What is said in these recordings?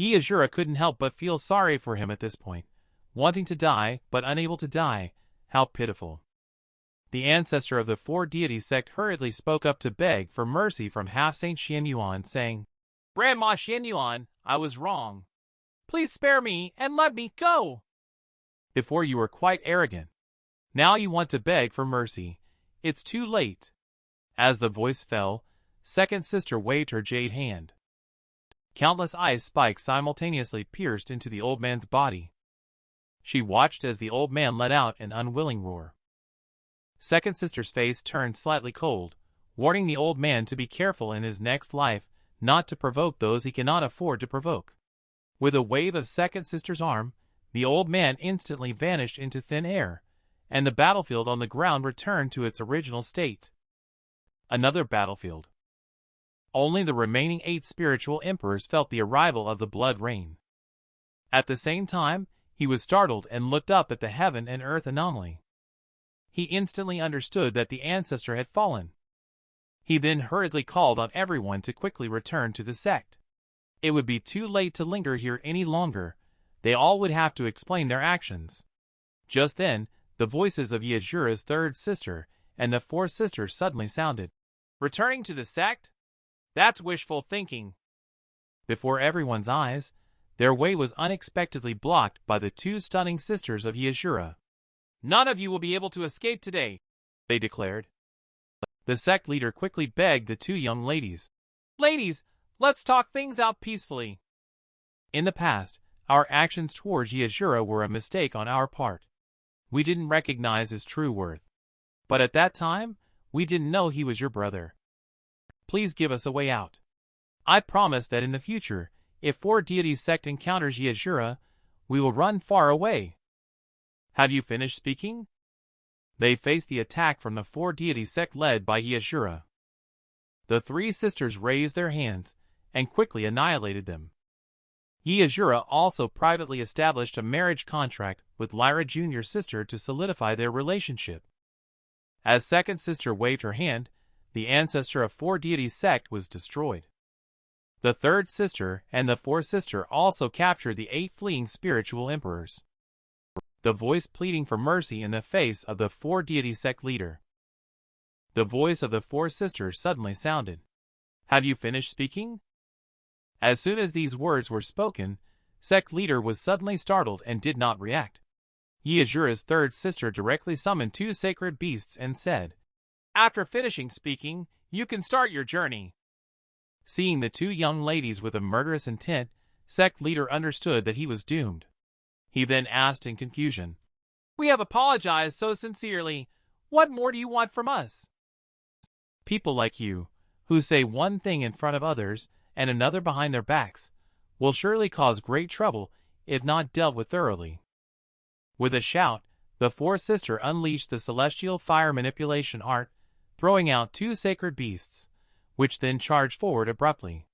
Asura couldn't help but feel sorry for him at this point. Wanting to die, but unable to die. How pitiful. The ancestor of the four deities sect hurriedly spoke up to beg for mercy from half-Saint Xianyuan, saying, "Grandma Xianyuan, I was wrong. Please spare me and let me go." Before you were quite arrogant. Now you want to beg for mercy. It's too late. As the voice fell, second sister waved her jade hand. Countless ice spikes simultaneously pierced into the old man's body. She watched as the old man let out an unwilling roar. Second sister's face turned slightly cold, warning the old man to be careful in his next life, not to provoke those he cannot afford to provoke. With a wave of second sister's arm, the old man instantly vanished into thin air, and the battlefield on the ground returned to its original state. Another battlefield. Only the remaining 8 spiritual emperors felt the arrival of the blood rain. At the same time, he was startled and looked up at the heaven and earth anomaly. He instantly understood that the ancestor had fallen. He then hurriedly called on everyone to quickly return to the sect. It would be too late to linger here any longer. They all would have to explain their actions. Just then, the voices of Asura's third sister and the fourth sister suddenly sounded. "Returning to the sect? That's wishful thinking." Before everyone's eyes, their way was unexpectedly blocked by the 2 stunning sisters of Asura. "None of you will be able to escape today," they declared. The sect leader quickly begged the 2 young ladies. "Ladies, let's talk things out peacefully. In the past, our actions towards Asura were a mistake on our part. We didn't recognize his true worth. But at that time, we didn't know he was your brother. Please give us a way out. I promise that in the future, if 4 deities sect encounters Asura, we will run far away." "Have you finished speaking?" They faced the attack from the 4 deities sect led by Asura. The 3 sisters raised their hands and quickly annihilated them. Asura also privately established a marriage contract with Lyra Jr.'s sister to solidify their relationship. As second sister waved her hand, the ancestor of 4 deities sect was destroyed. The third sister and the fourth sister also captured the 8 fleeing spiritual emperors. The voice pleading for mercy in the face of the 4 deity sect leader. The voice of the fourth sister suddenly sounded. "Have you finished speaking?" As soon as these words were spoken, sect leader was suddenly startled and did not react. Asura's third sister directly summoned 2 sacred beasts and said, "After finishing speaking, you can start your journey." Seeing the 2 young ladies with a murderous intent, sect leader understood that he was doomed. He then asked in confusion, "We have apologized so sincerely. What more do you want from us?" "People like you, who say one thing in front of others and another behind their backs, will surely cause great trouble if not dealt with thoroughly." With a shout, the fourth sister unleashed the celestial fire manipulation art, throwing out 2 sacred beasts, which then charged forward abruptly.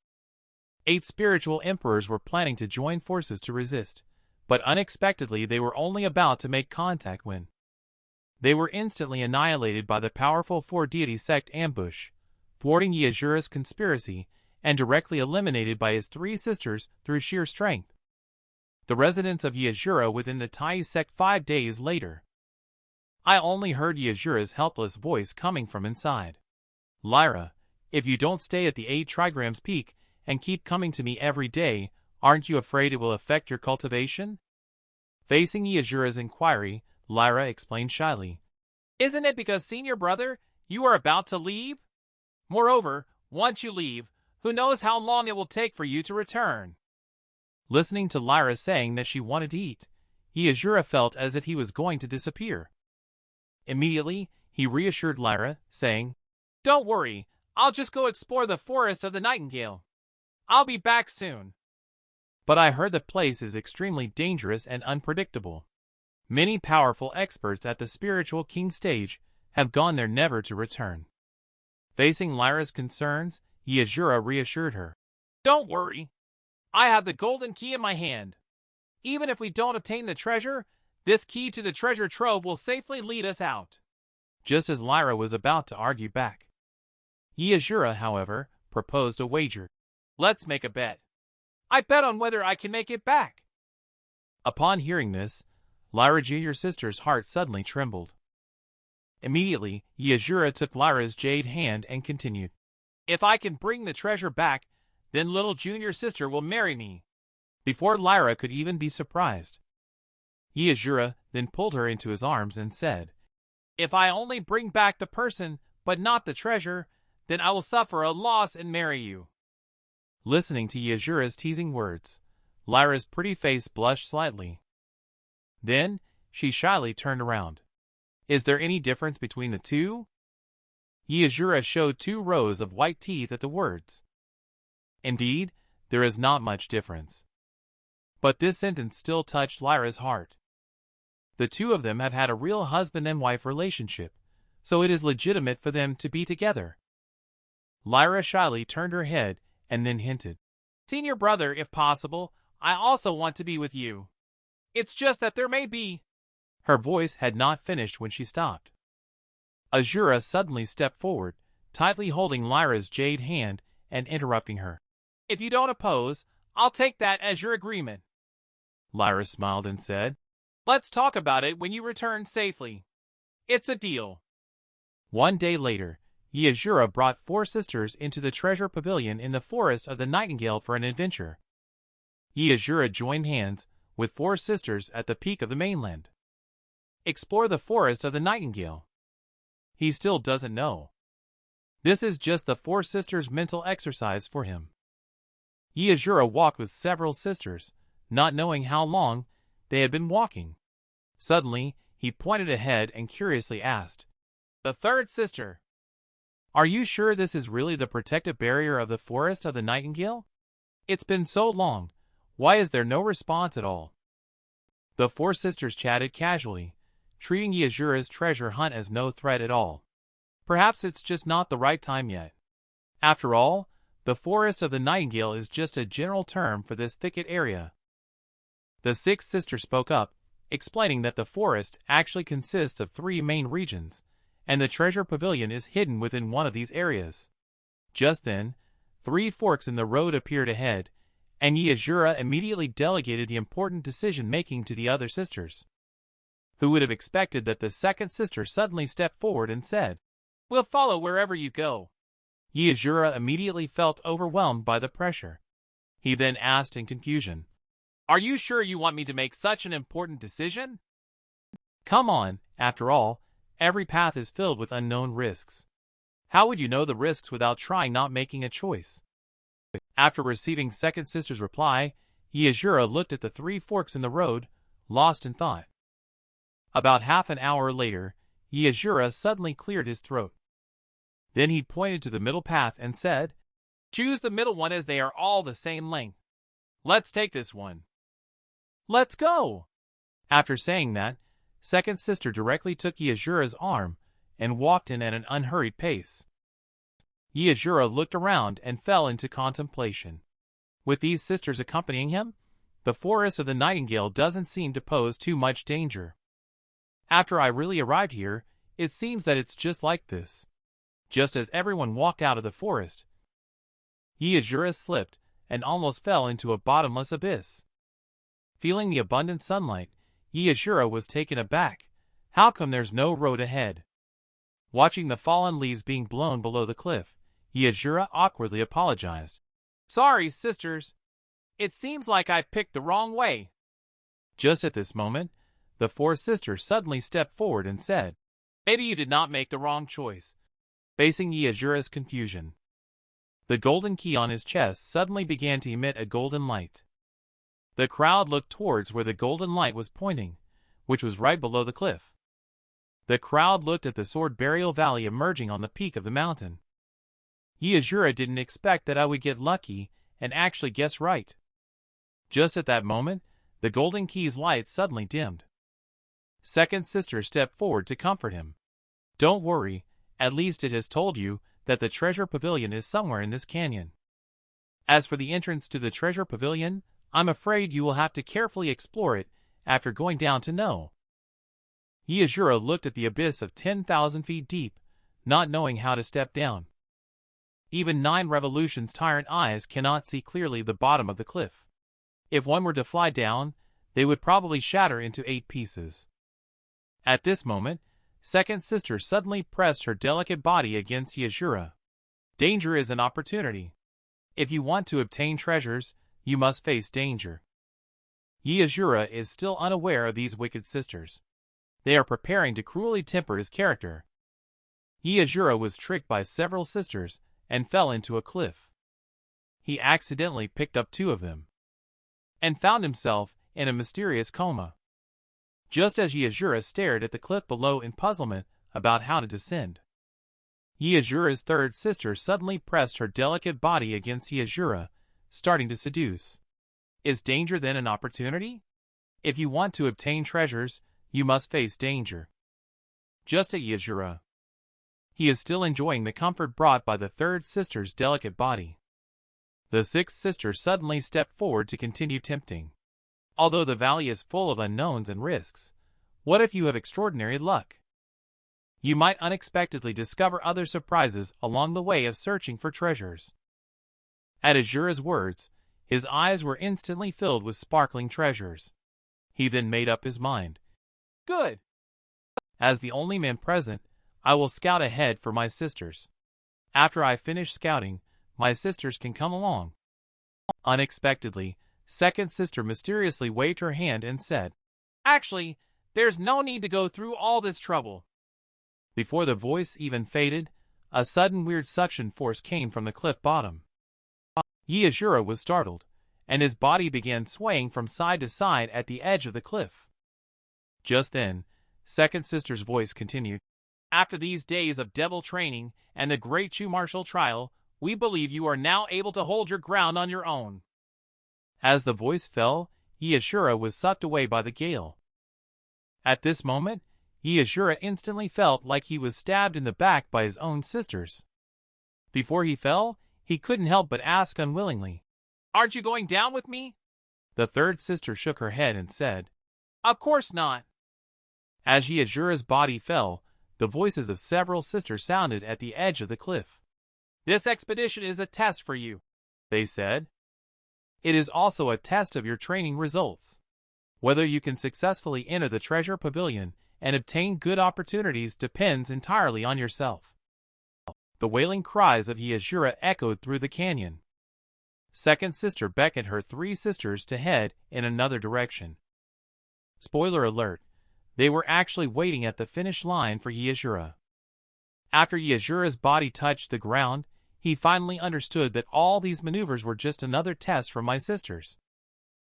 8 spiritual emperors were planning to join forces to resist, but unexpectedly they were only about to make contact when they were instantly annihilated by the powerful 4 deity sect ambush, thwarting Asura's conspiracy and directly eliminated by his 3 sisters through sheer strength. The residents of Asura within the Tai sect 5 days later. I only heard Asura's helpless voice coming from inside. "Lyra, if you don't stay at the 8 trigrams peak and keep coming to me every day, aren't you afraid it will affect your cultivation?" Facing Asura's inquiry, Lyra explained shyly, "Isn't it because, senior brother, you are about to leave? Moreover, once you leave, who knows how long it will take for you to return?" Listening to Lyra saying that she wanted to eat, Asura felt as if he was going to disappear. Immediately, he reassured Lyra, saying, "Don't worry, I'll just go explore the forest of the Nightingale. I'll be back soon." "But I heard the place is extremely dangerous and unpredictable. Many powerful experts at the spiritual king stage have gone there never to return." Facing Lyra's concerns, Asura reassured her, "Don't worry. I have the golden key in my hand. Even if we don't obtain the treasure, this key to the treasure trove will safely lead us out." Just as Lyra was about to argue back, Asura, however, proposed a wager. "Let's make a bet. I bet on whether I can make it back. Upon hearing this, Lyra Jr.'s sister's heart suddenly trembled. Immediately, Asura took Lyra's jade hand and continued. If I can bring the treasure back, then little junior sister will marry me. Before Lyra could even be surprised, Asura then pulled her into his arms and said, If I only bring back the person, but not the treasure, then I will suffer a loss and marry you. Listening to Asura's teasing words, Lyra's pretty face blushed slightly. Then, she shyly turned around. Is there any difference between the two? Asura showed 2 rows of white teeth at the words. Indeed, there is not much difference. But this sentence still touched Lyra's heart. The two of them have had a real husband and wife relationship, so it is legitimate for them to be together. Lyra shyly turned her head and then hinted, Senior brother, if possible, I also want to be with you. It's just that there may be... Her voice had not finished when she stopped. Asura suddenly stepped forward, tightly holding Lyra's jade hand and interrupting her. If you don't oppose, I'll take that as your agreement. Lyra smiled and said, Let's talk about it when you return safely. It's a deal. One day later, Asura brought 4 sisters into the treasure pavilion in the forest of the Nightingale for an adventure. Asura joined hands with 4 sisters at the peak of the mainland. Explore the forest of the Nightingale. He still doesn't know. This is just the 4 sisters' mental exercise for him. Asura walked with several sisters, not knowing how long they had been walking. Suddenly, he pointed ahead and curiously asked, The 3rd sister, are you sure this is really the protective barrier of the forest of the Nightingale? It's been so long, why is there no response at all? The 4 sisters chatted casually, treating Asura's treasure hunt as no threat at all. Perhaps it's just not the right time yet. After all, the forest of the Nightingale is just a general term for this thicket area. The 6th sister spoke up, explaining that the forest actually consists of 3 main regions, and the treasure pavilion is hidden within one of these areas. Just then, 3 forks in the road appeared ahead, and Asura immediately delegated the important decision-making to the other sisters. Who would have expected that the 2nd sister suddenly stepped forward and said, We'll follow wherever you go. Asura immediately felt overwhelmed by the pressure. He then asked in confusion, Are you sure you want me to make such an important decision? Come on, after all, every path is filled with unknown risks. How would you know the risks without trying not making a choice? After receiving 2nd sister's reply, Asura looked at the 3 forks in the road, lost in thought. About half an hour later, Asura suddenly cleared his throat. Then he pointed to the middle path and said, Choose the middle one as they are all the same length. Let's take this one. Let's go! After saying that, 2nd sister directly took Asura's arm and walked in at an unhurried pace. Asura looked around and fell into contemplation. With these sisters accompanying him, the forest of the Nightingale doesn't seem to pose too much danger. After I really arrived here, it seems that it's just like this. Just as everyone walked out of the forest, Asura slipped and almost fell into a bottomless abyss. Feeling the abundant sunlight, Asura was taken aback. How come there's no road ahead? Watching the fallen leaves being blown below the cliff, Asura awkwardly apologized. Sorry, sisters. It seems like I picked the wrong way. Just at this moment, the 4th sister suddenly stepped forward and said, Maybe you did not make the wrong choice. Facing Asura's confusion, the golden key on his chest suddenly began to emit a golden light. The crowd looked towards where the golden light was pointing, which was right below the cliff. The crowd looked at the sword burial valley emerging on the peak of the mountain. Asura didn't expect that I would get lucky and actually guess right. Just at that moment, the golden key's light suddenly dimmed. 2nd sister stepped forward to comfort him. Don't worry, at least it has told you that the treasure pavilion is somewhere in this canyon. As for the entrance to the treasure pavilion, I'm afraid you will have to carefully explore it after going down to know. Asura looked at the abyss of 10,000 feet deep, not knowing how to step down. Even 9 revolutions tyrant eyes cannot see clearly the bottom of the cliff. If one were to fly down, they would probably shatter into 8 pieces. At this moment, second sister suddenly pressed her delicate body against Asura. Danger is an opportunity. If you want to obtain treasures, you must face danger. Asura is still unaware of these wicked sisters. They are preparing to cruelly temper his character. Asura was tricked by several sisters and fell into a cliff. He accidentally picked up 2 of them and found himself in a mysterious coma. Just as Asura stared at the cliff below in puzzlement about how to descend, Asura's third sister suddenly pressed her delicate body against Asura, starting to seduce. Is danger then an opportunity? If you want to obtain treasures, you must face danger. Just at Asura, he is still enjoying the comfort brought by the third sister's delicate body. The sixth sister suddenly stepped forward to continue tempting. Although the valley is full of unknowns and risks, what if you have extraordinary luck? You might unexpectedly discover other surprises along the way of searching for treasures. At Asura's words, his eyes were instantly filled with sparkling treasures. He then made up his mind. Good! As the only man present, I will scout ahead for my sisters. After I finish scouting, my sisters can come along. Unexpectedly, second sister mysteriously waved her hand and said, Actually, there's no need to go through all this trouble. Before the voice even faded, a sudden weird suction force came from the cliff bottom. Asura was startled, and his body began swaying from side to side at the edge of the cliff. Just then, second sister's voice continued, After these days of devil training and the great Chu martial trial, we believe you are now able to hold your ground on your own. As the voice fell, Asura was sucked away by the gale. At this moment, Asura instantly felt like he was stabbed in the back by his own sisters. Before he fell, he couldn't help but ask unwillingly, Aren't you going down with me? The third sister shook her head and said, Of course not. As Asura's body fell, the voices of several sisters sounded at the edge of the cliff. This expedition is a test for you, they said. It is also a test of your training results. Whether you can successfully enter the treasure pavilion and obtain good opportunities depends entirely on yourself. The wailing cries of Asura echoed through the canyon. Second sister beckoned her 3 sisters to head in another direction. Spoiler alert, they were actually waiting at the finish line for Asura. After Asura's body touched the ground, he finally understood that all these maneuvers were just another test from my sisters.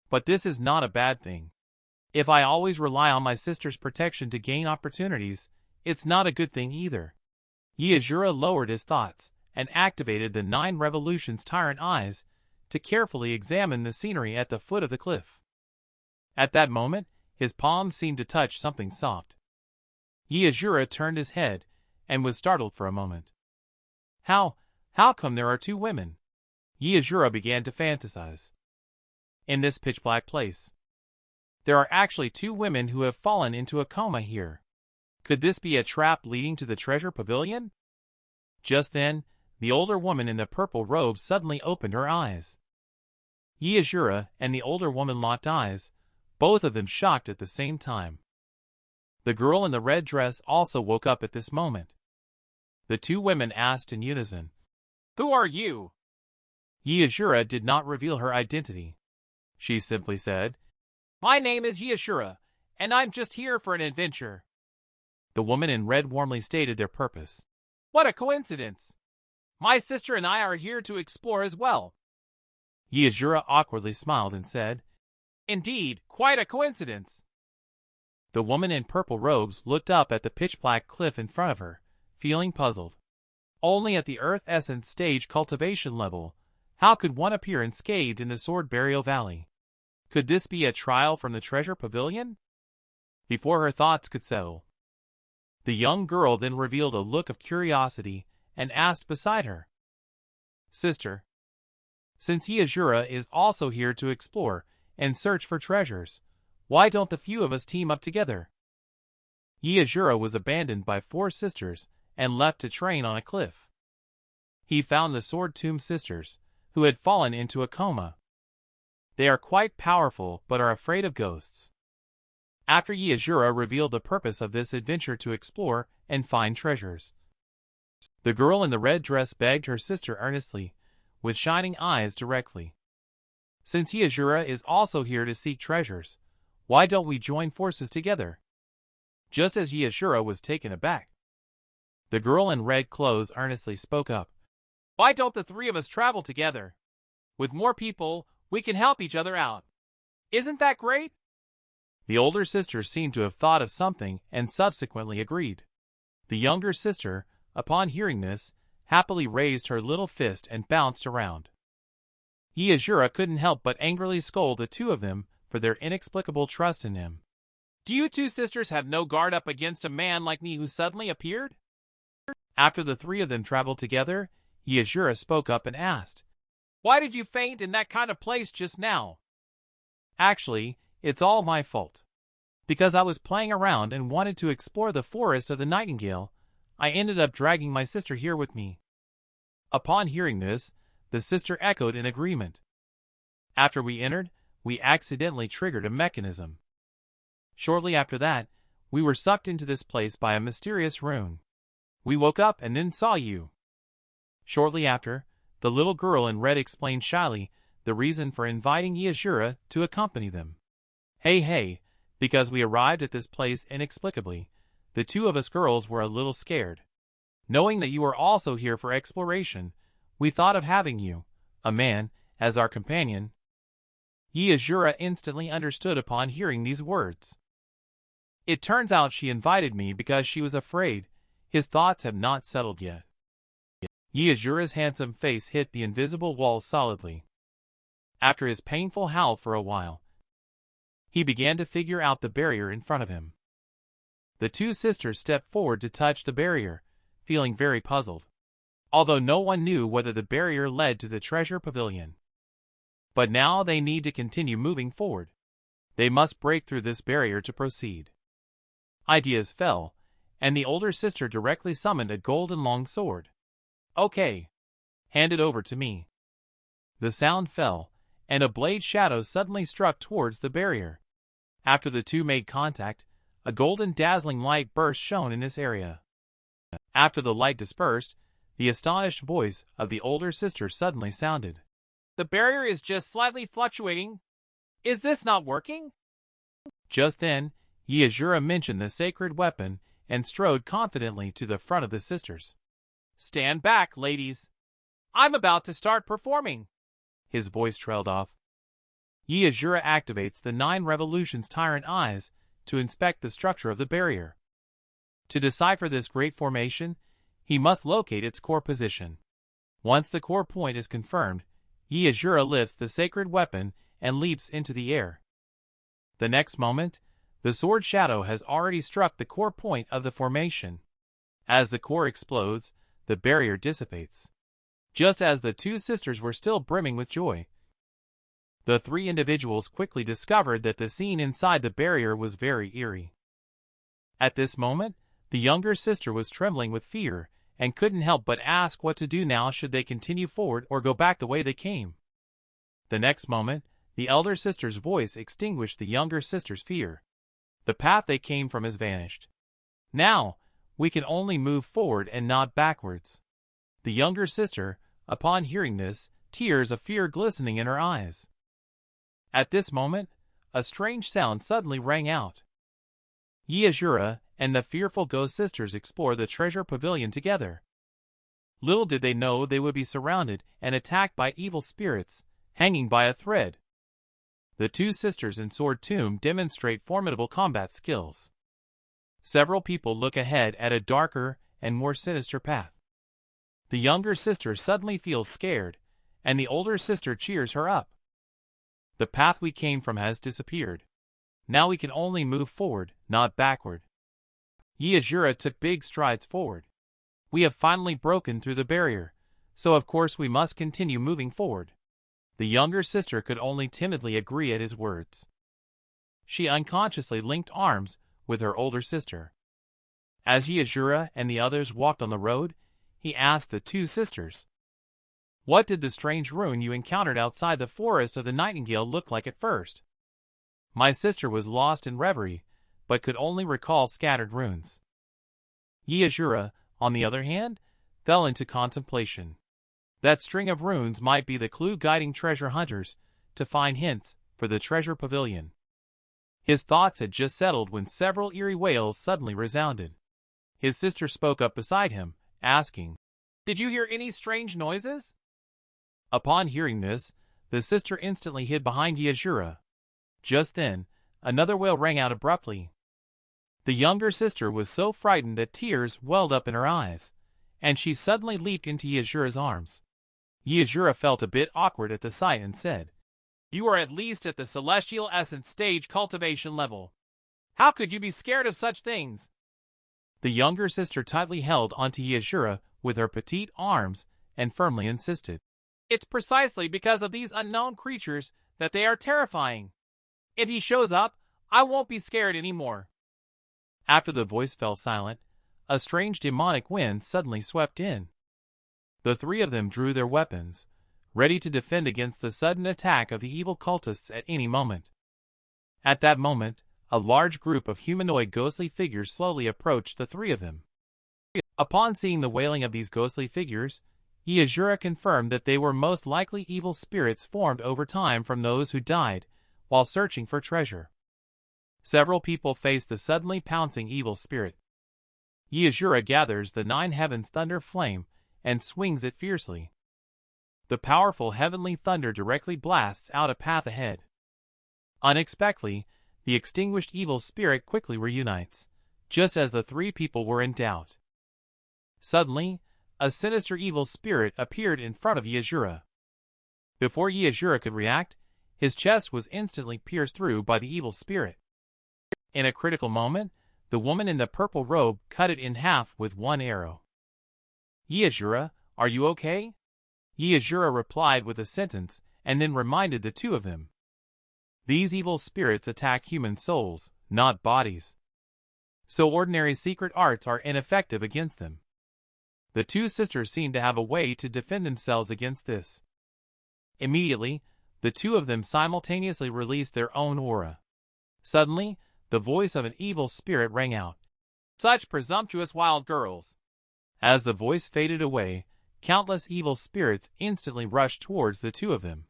But this is not a bad thing. If I always rely on my sister's protection to gain opportunities, it's not a good thing either. Asura lowered his thoughts and activated the 9 revolutions tyrant eyes to carefully examine the scenery at the foot of the cliff. At that moment, his palm seemed to touch something soft. Asura turned his head and was startled for a moment. How come there are 2 women? Asura began to fantasize. In this pitch-black place, there are actually 2 women who have fallen into a coma here. Could this be a trap leading to the treasure pavilion? Just then, the older woman in the purple robe suddenly opened her eyes. Asura and the older woman locked eyes, both of them shocked at the same time. The girl in the red dress also woke up at this moment. The 2 women asked in unison, Who are you? Asura did not reveal her identity. She simply said, My name is Asura, and I'm just here for an adventure. The woman in red warmly stated their purpose. What a coincidence! My sister and I are here to explore as well. Asura awkwardly smiled and said, Indeed, quite a coincidence. The woman in purple robes looked up at the pitch-black cliff in front of her, feeling puzzled. Only at the Earth Essence stage cultivation level, how could one appear unscathed in the Sword Burial Valley? Could this be a trial from the treasure pavilion? Before her thoughts could settle, the young girl then revealed a look of curiosity and asked beside her, Sister, since Asura is also here to explore and search for treasures, why don't the few of us team up together? Asura was abandoned by 4 sisters and left to train on a cliff. he found the Sword Tomb sisters, who had fallen into a coma. They are quite powerful but are afraid of ghosts. After Asura revealed the purpose of this adventure to explore and find treasures, the girl in the red dress begged her sister earnestly, with shining eyes directly. Since Asura is also here to seek treasures, why don't we join forces together? Just as Asura was taken aback, the girl in red clothes earnestly spoke up. Why don't the three of us travel together? With more people, we can help each other out. Isn't that great? The older sister seemed to have thought of something and subsequently agreed. The younger sister, upon hearing this, happily raised her little fist and bounced around. Asura couldn't help but angrily scold the two of them for their inexplicable trust in him. Do you two sisters have no guard up against a man like me who suddenly appeared? After the three of them traveled together, Asura spoke up and asked, Why did you faint in that kind of place just now? Actually, it's all my fault. Because I was playing around and wanted to explore the forest of the Nightingale, I ended up dragging my sister here with me. Upon hearing this, the sister echoed in agreement. After we entered, we accidentally triggered a mechanism. Shortly after that, we were sucked into this place by a mysterious rune. We woke up and then saw you. Shortly after, the little girl in red explained shyly the reason for inviting Asura to accompany them. Hey, because we arrived at this place inexplicably, the two of us girls were a little scared. Knowing that you were also here for exploration, we thought of having you, a man, as our companion. Asura instantly understood upon hearing these words. It turns out she invited me because she was afraid his thoughts have not settled yet. Asura's handsome face hit the invisible wall solidly. After his painful howl for a while, he began to figure out the barrier in front of him. The two sisters stepped forward to touch the barrier, feeling very puzzled, although no one knew whether the barrier led to the treasure pavilion. But now they need to continue moving forward. They must break through this barrier to proceed. Ideas fell, and the older sister directly summoned a golden long sword. Okay. Hand it over to me. The sound fell, and a blade shadow suddenly struck towards the barrier. After the two made contact, a golden dazzling light burst shone in this area. After the light dispersed, the astonished voice of the older sister suddenly sounded. The barrier is just slightly fluctuating. Is this not working? Just then, Asura mentioned the sacred weapon and strode confidently to the front of the sisters. Stand back, ladies. I'm about to start performing. His voice trailed off. Asura activates the 9 revolutions tyrant eyes to inspect the structure of the barrier. To decipher this great formation, he must locate its core position. Once the core point is confirmed, Asura lifts the sacred weapon and leaps into the air. The next moment, the sword shadow has already struck the core point of the formation. As the core explodes, the barrier dissipates. Just as the two sisters were still brimming with joy, the three individuals quickly discovered that the scene inside the barrier was very eerie. At this moment, the younger sister was trembling with fear and couldn't help but ask what to do now. Should they continue forward or go back the way they came? The next moment, the elder sister's voice extinguished the younger sister's fear. The path they came from has vanished. Now, we can only move forward and not backwards. The younger sister, upon hearing this, tears of fear glistening in her eyes. At this moment, a strange sound suddenly rang out. Asura and the fearful ghost sisters explore the treasure pavilion together. Little did they know they would be surrounded and attacked by evil spirits, hanging by a thread. The two sisters in Sword Tomb demonstrate formidable combat skills. Several people look ahead at a darker and more sinister path. The younger sister suddenly feels scared, and the older sister cheers her up. The path we came from has disappeared. Now we can only move forward, not backward. Asura took big strides forward. We have finally broken through the barrier, so of course we must continue moving forward. The younger sister could only timidly agree at his words. She unconsciously linked arms with her older sister. As Asura and the others walked on the road, he asked the two sisters, What did the strange rune you encountered outside the forest of the Nightingale look like at first? My sister was lost in reverie, but could only recall scattered runes. Asura, on the other hand, fell into contemplation. That string of runes might be the clue guiding treasure hunters to find hints for the treasure pavilion. His thoughts had just settled when several eerie wails suddenly resounded. His sister spoke up beside him, asking, "Did you hear any strange noises?" Upon hearing this, the sister instantly hid behind Asura. Just then, another wail rang out abruptly. The younger sister was so frightened that tears welled up in her eyes, and she suddenly leaped into Asura's arms. Asura felt a bit awkward at the sight and said, "You are at least at the celestial essence stage cultivation level. How could you be scared of such things?" The younger sister tightly held onto Asura with her petite arms and firmly insisted, "It's precisely because of these unknown creatures that they are terrifying. If he shows up, I won't be scared anymore." After the voice fell silent, a strange demonic wind suddenly swept in. The three of them drew their weapons, ready to defend against the sudden attack of the evil cultists at any moment. At that moment, a large group of humanoid ghostly figures slowly approached the three of them. Upon seeing the wailing of these ghostly figures, Asura confirmed that they were most likely evil spirits formed over time from those who died while searching for treasure. Several people faced the suddenly pouncing evil spirit. Asura gathers the nine heavens thunder flame and swings it fiercely. The powerful heavenly thunder directly blasts out a path ahead. Unexpectedly, the extinguished evil spirit quickly reunites, just as the three people were in doubt. Suddenly, a sinister evil spirit appeared in front of Asura. Before Asura could react, his chest was instantly pierced through by the evil spirit. In a critical moment, the woman in the purple robe cut it in half with one arrow. "Asura, are you okay?" Asura replied with a sentence and then reminded the two of them. These evil spirits attack human souls, not bodies. So ordinary secret arts are ineffective against them. The two sisters seemed to have a way to defend themselves against this. Immediately, the two of them simultaneously released their own aura. Suddenly, the voice of an evil spirit rang out. "Such presumptuous wild girls!" As the voice faded away, countless evil spirits instantly rushed towards the two of them,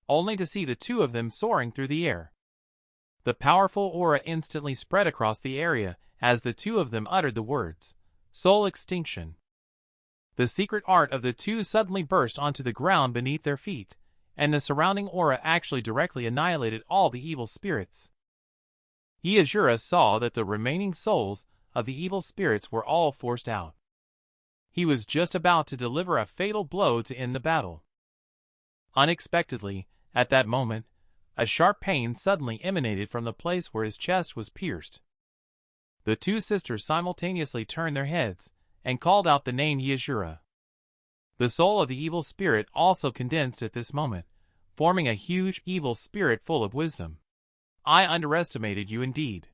only to see the two of them soaring through the air. The powerful aura instantly spread across the area as the two of them uttered the words, "Soul extinction." The secret art of the two suddenly burst onto the ground beneath their feet, and the surrounding aura actually directly annihilated all the evil spirits. Asura saw that the remaining souls of the evil spirits were all forced out. He was just about to deliver a fatal blow to end the battle. Unexpectedly, at that moment, a sharp pain suddenly emanated from the place where his chest was pierced. The two sisters simultaneously turned their heads and called out the name Asura. The soul of the evil spirit also condensed at this moment, forming a huge evil spirit full of wisdom. "I underestimated you indeed.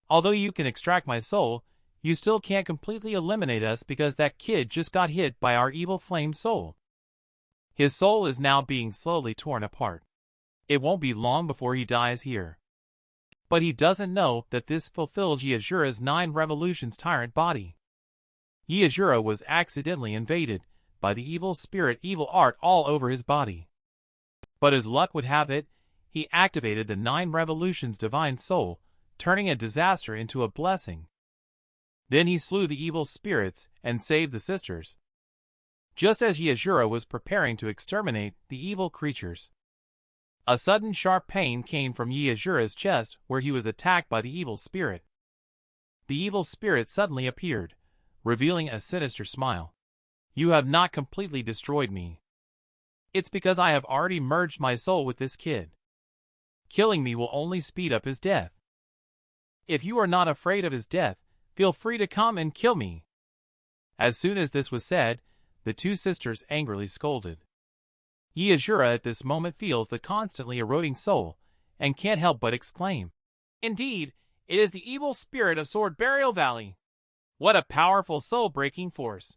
Although you can extract my soul, you still can't completely eliminate us because that kid just got hit by our evil flame soul. His soul is now being slowly torn apart. It won't be long before he dies here. But he doesn't know that this fulfills Asura's 9 revolutions tyrant body." Asura was accidentally invaded by the evil spirit evil art all over his body. But as luck would have it, he activated the 9 revolutions divine soul, turning a disaster into a blessing. Then he slew the evil spirits and saved the sisters. Just as Asura was preparing to exterminate the evil creatures, a sudden sharp pain came from Asura's chest where he was attacked by the evil spirit. The evil spirit suddenly appeared, revealing a sinister smile. "You have not completely destroyed me. It's because I have already merged my soul with this kid. Killing me will only speed up his death. If you are not afraid of his death, feel free to come and kill me." As soon as this was said, the two sisters angrily scolded. Asura at this moment feels the constantly eroding soul, and can't help but exclaim, "Indeed, it is the evil spirit of Sword Burial Valley. What a powerful soul-breaking force!"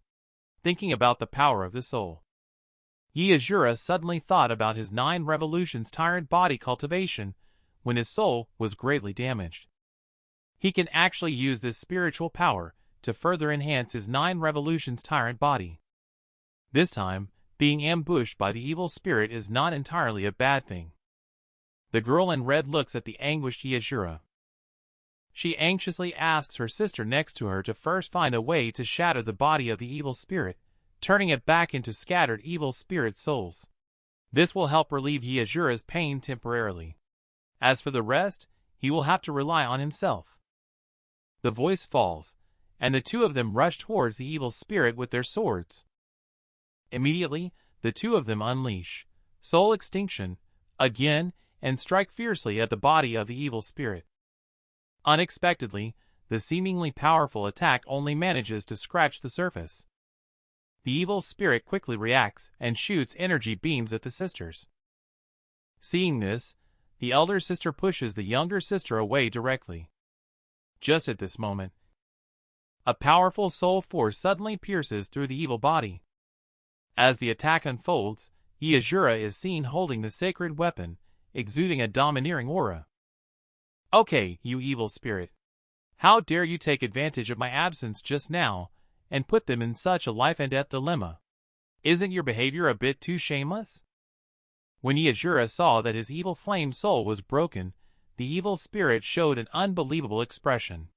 Thinking about the power of the soul, Asura suddenly thought about his 9 revolutions tyrant body cultivation when his soul was greatly damaged. He can actually use this spiritual power to further enhance his 9 revolutions tyrant body. This time, being ambushed by the evil spirit is not entirely a bad thing. The girl in red looks at the anguished Asura. She anxiously asks her sister next to her to first find a way to shatter the body of the evil spirit, turning it back into scattered evil spirit souls. This will help relieve Asura's pain temporarily. As for the rest, he will have to rely on himself. The voice falls, and the two of them rush towards the evil spirit with their swords. Immediately, the two of them unleash soul extinction again and strike fiercely at the body of the evil spirit. Unexpectedly, the seemingly powerful attack only manages to scratch the surface. The evil spirit quickly reacts and shoots energy beams at the sisters. Seeing this, the elder sister pushes the younger sister away directly. Just at this moment, a powerful soul force suddenly pierces through the evil body. As the attack unfolds, Asura is seen holding the sacred weapon, exuding a domineering aura. "Okay, you evil spirit. How dare you take advantage of my absence just now, and put them in such a life-and-death dilemma? Isn't your behavior a bit too shameless?" When Asura saw that his evil flame soul was broken, the evil spirit showed an unbelievable expression.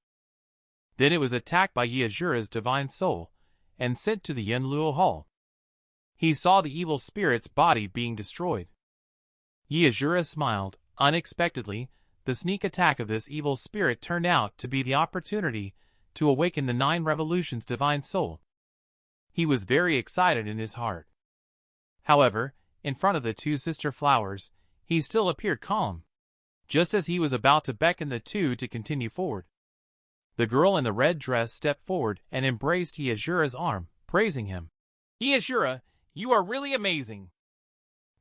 Then it was attacked by Asura's divine soul, and sent to the Yunluo Hall. He saw the evil spirit's body being destroyed. Asura smiled. Unexpectedly, the sneak attack of this evil spirit turned out to be the opportunity to awaken the 9 revolutions divine soul. He was very excited in his heart. However, in front of the two sister flowers, he still appeared calm. Just as he was about to beckon the two to continue forward, the girl in the red dress stepped forward and embraced Asura's arm, praising him. "Asura, you are really amazing."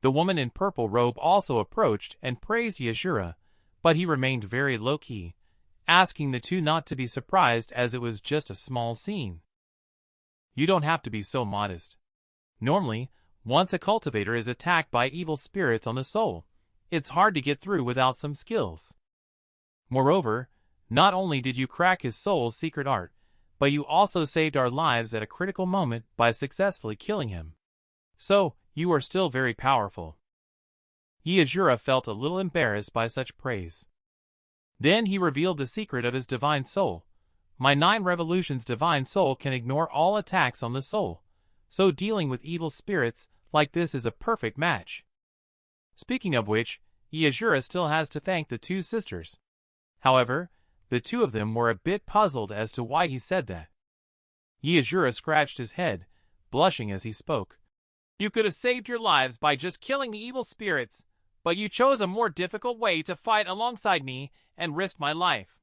The woman in purple robe also approached and praised Asura, but he remained very low-key, asking the two not to be surprised as it was just a small scene. "You don't have to be so modest. Normally, once a cultivator is attacked by evil spirits on the soul, it's hard to get through without some skills. Moreover, not only did you crack his soul's secret art, but you also saved our lives at a critical moment by successfully killing him. So, you are still very powerful." Asura felt a little embarrassed by such praise. Then he revealed the secret of his divine soul. "My 9 revolutions divine soul can ignore all attacks on the soul, so dealing with evil spirits like this is a perfect match." Speaking of which, Asura still has to thank the two sisters. However, the two of them were a bit puzzled as to why he said that. Asura scratched his head, blushing as he spoke. "You could have saved your lives by just killing the evil spirits, but you chose a more difficult way to fight alongside me and risk my life.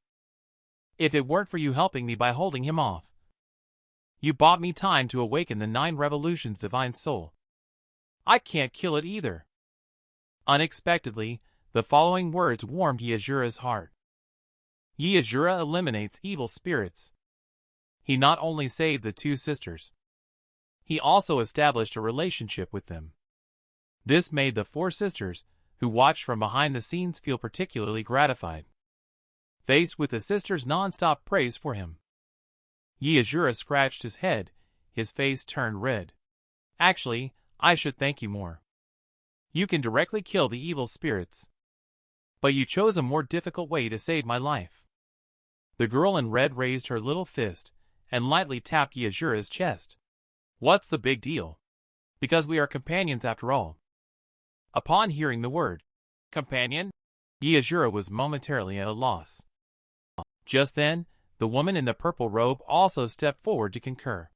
If it weren't for you helping me by holding him off, you bought me time to awaken the 9 revolutions divine soul. I can't kill it either." Unexpectedly, the following words warmed Asura's heart. Asura eliminates evil spirits. He not only saved the two sisters, he also established a relationship with them. This made the 4 sisters, who watched from behind the scenes, feel particularly gratified. Faced with the sisters' non-stop praise for him, Asura scratched his head, his face turned red. "Actually, I should thank you more. You can directly kill the evil spirits, but you chose a more difficult way to save my life." The girl in red raised her little fist and lightly tapped Asura's chest. "What's the big deal? Because we are companions after all." Upon hearing the word companion, Asura was momentarily at a loss. Just then, the woman in the purple robe also stepped forward to concur.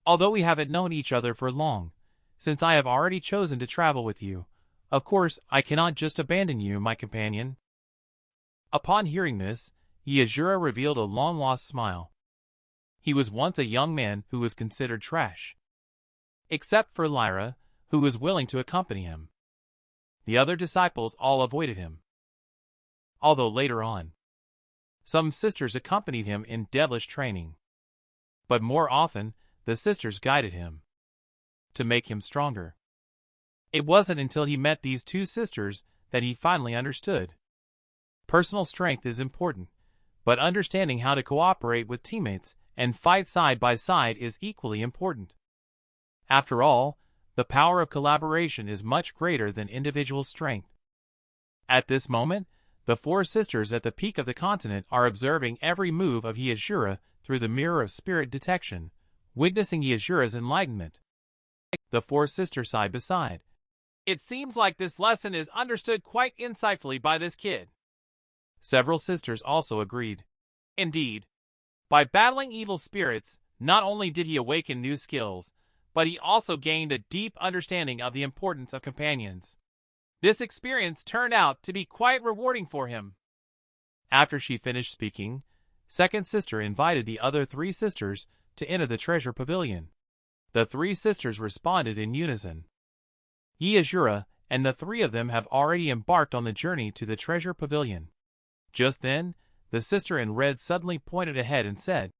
"Although we haven't known each other for long, since I have already chosen to travel with you, of course I cannot just abandon you, my companion." Upon hearing this, Asura revealed a long-lost smile. He was once a young man who was considered trash, except for Lyra, who was willing to accompany him. The other disciples all avoided him, although later on, some sisters accompanied him in devilish training. But more often, the sisters guided him to make him stronger. It wasn't until he met these two sisters that he finally understood. Personal strength is important, but understanding how to cooperate with teammates and fight side by side is equally important. After all, the power of collaboration is much greater than individual strength. At this moment, the four sisters at the peak of the continent are observing every move of Asura through the mirror of spirit detection, witnessing Asura's enlightenment. The four sisters side by side. It seems like this lesson is understood quite insightfully by this kid. Several sisters also agreed. Indeed, by battling evil spirits, not only did he awaken new skills, but he also gained a deep understanding of the importance of companions. This experience turned out to be quite rewarding for him. After she finished speaking, second sister invited the other three sisters to enter the treasure pavilion. The three sisters responded in unison. Asura and the three of them have already embarked on the journey to the treasure pavilion. Just then, the sister in red suddenly pointed ahead and said,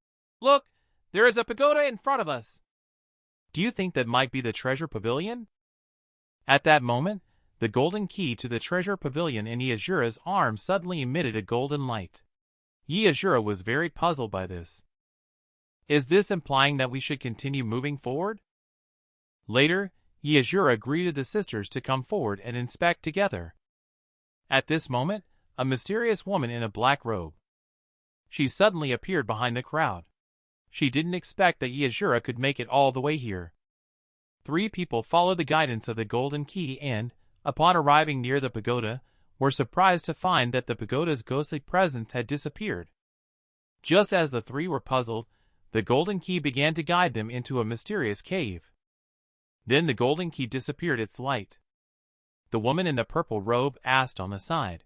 "Look, there is a pagoda in front of us. Do you think that might be the treasure pavilion?" At that moment, the golden key to the treasure pavilion in Asura's arm suddenly emitted a golden light. Asura was very puzzled by this. Is this implying that we should continue moving forward? Later, Asura greeted the sisters to come forward and inspect together. At this moment, a mysterious woman in a black robe. She suddenly appeared behind the crowd. She didn't expect that Asura could make it all the way here. Three people followed the guidance of the golden key and, upon arriving near the pagoda, were surprised to find that the pagoda's ghostly presence had disappeared. Just as the three were puzzled, the golden key began to guide them into a mysterious cave. Then the golden key disappeared its light. The woman in the purple robe asked on the side,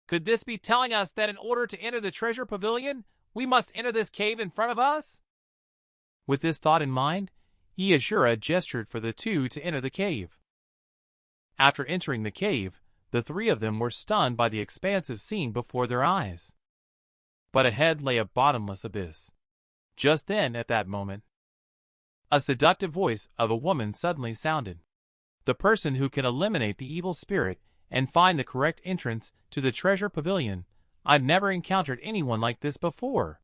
"Could this be telling us that in order to enter the treasure pavilion, we must enter this cave in front of us?" With this thought in mind, Asura gestured for the two to enter the cave. After entering the cave, the three of them were stunned by the expansive scene before their eyes. But ahead lay a bottomless abyss. Just then, at that moment, a seductive voice of a woman suddenly sounded. "The person who can eliminate the evil spirit and find the correct entrance to the treasure pavilion. I've never encountered anyone like this before."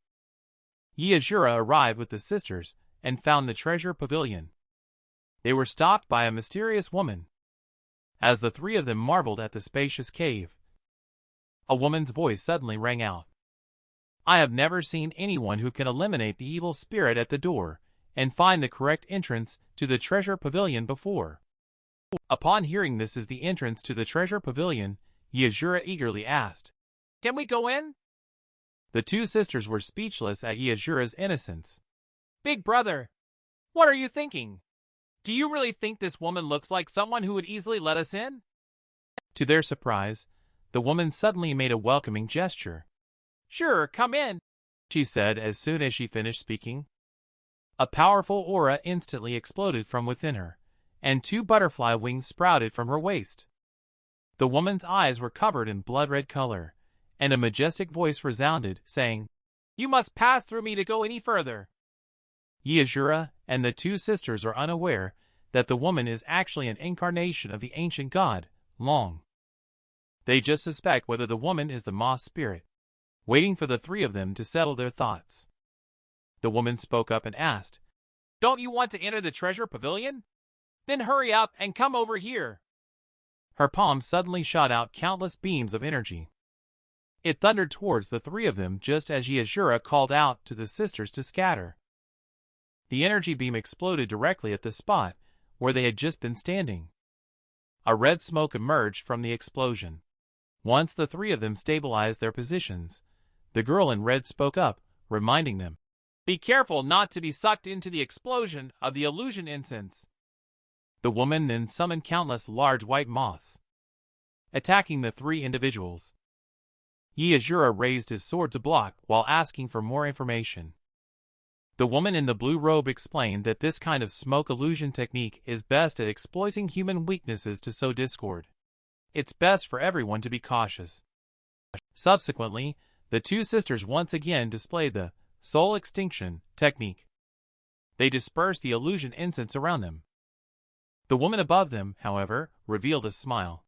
Asura arrived with the sisters and found the treasure pavilion. They were stopped by a mysterious woman. As the three of them marveled at the spacious cave, a woman's voice suddenly rang out. "I have never seen anyone who can eliminate the evil spirit at the door and find the correct entrance to the treasure pavilion before." Upon hearing this is the entrance to the treasure pavilion, Asura eagerly asked, "Can we go in?" The two sisters were speechless at Asura's innocence. "Big brother, what are you thinking? Do you really think this woman looks like someone who would easily let us in?" To their surprise, the woman suddenly made a welcoming gesture. "Sure, come in," she said as soon as she finished speaking. A powerful aura instantly exploded from within her, and two butterfly wings sprouted from her waist. The woman's eyes were covered in blood-red color, and a majestic voice resounded, saying, "You must pass through me to go any further." Asura and the two sisters are unaware that the woman is actually an incarnation of the ancient god, Long. They just suspect whether the woman is the moss spirit, waiting for the three of them to settle their thoughts. The woman spoke up and asked, "Don't you want to enter the treasure pavilion? Then hurry up and come over here." Her palm suddenly shot out countless beams of energy. It thundered towards the three of them just as Asura called out to the sisters to scatter. The energy beam exploded directly at the spot where they had just been standing. A red smoke emerged from the explosion. Once the three of them stabilized their positions, the girl in red spoke up, reminding them, "Be careful not to be sucked into the explosion of the illusion incense." The woman then summoned countless large white moths, attacking the three individuals. Asura raised his sword to block while asking for more information. The woman in the blue robe explained that this kind of smoke illusion technique is best at exploiting human weaknesses to sow discord. It's best for everyone to be cautious. Subsequently, the two sisters once again displayed the soul extinction technique. They dispersed the illusion incense around them. The woman above them, however, revealed a smile.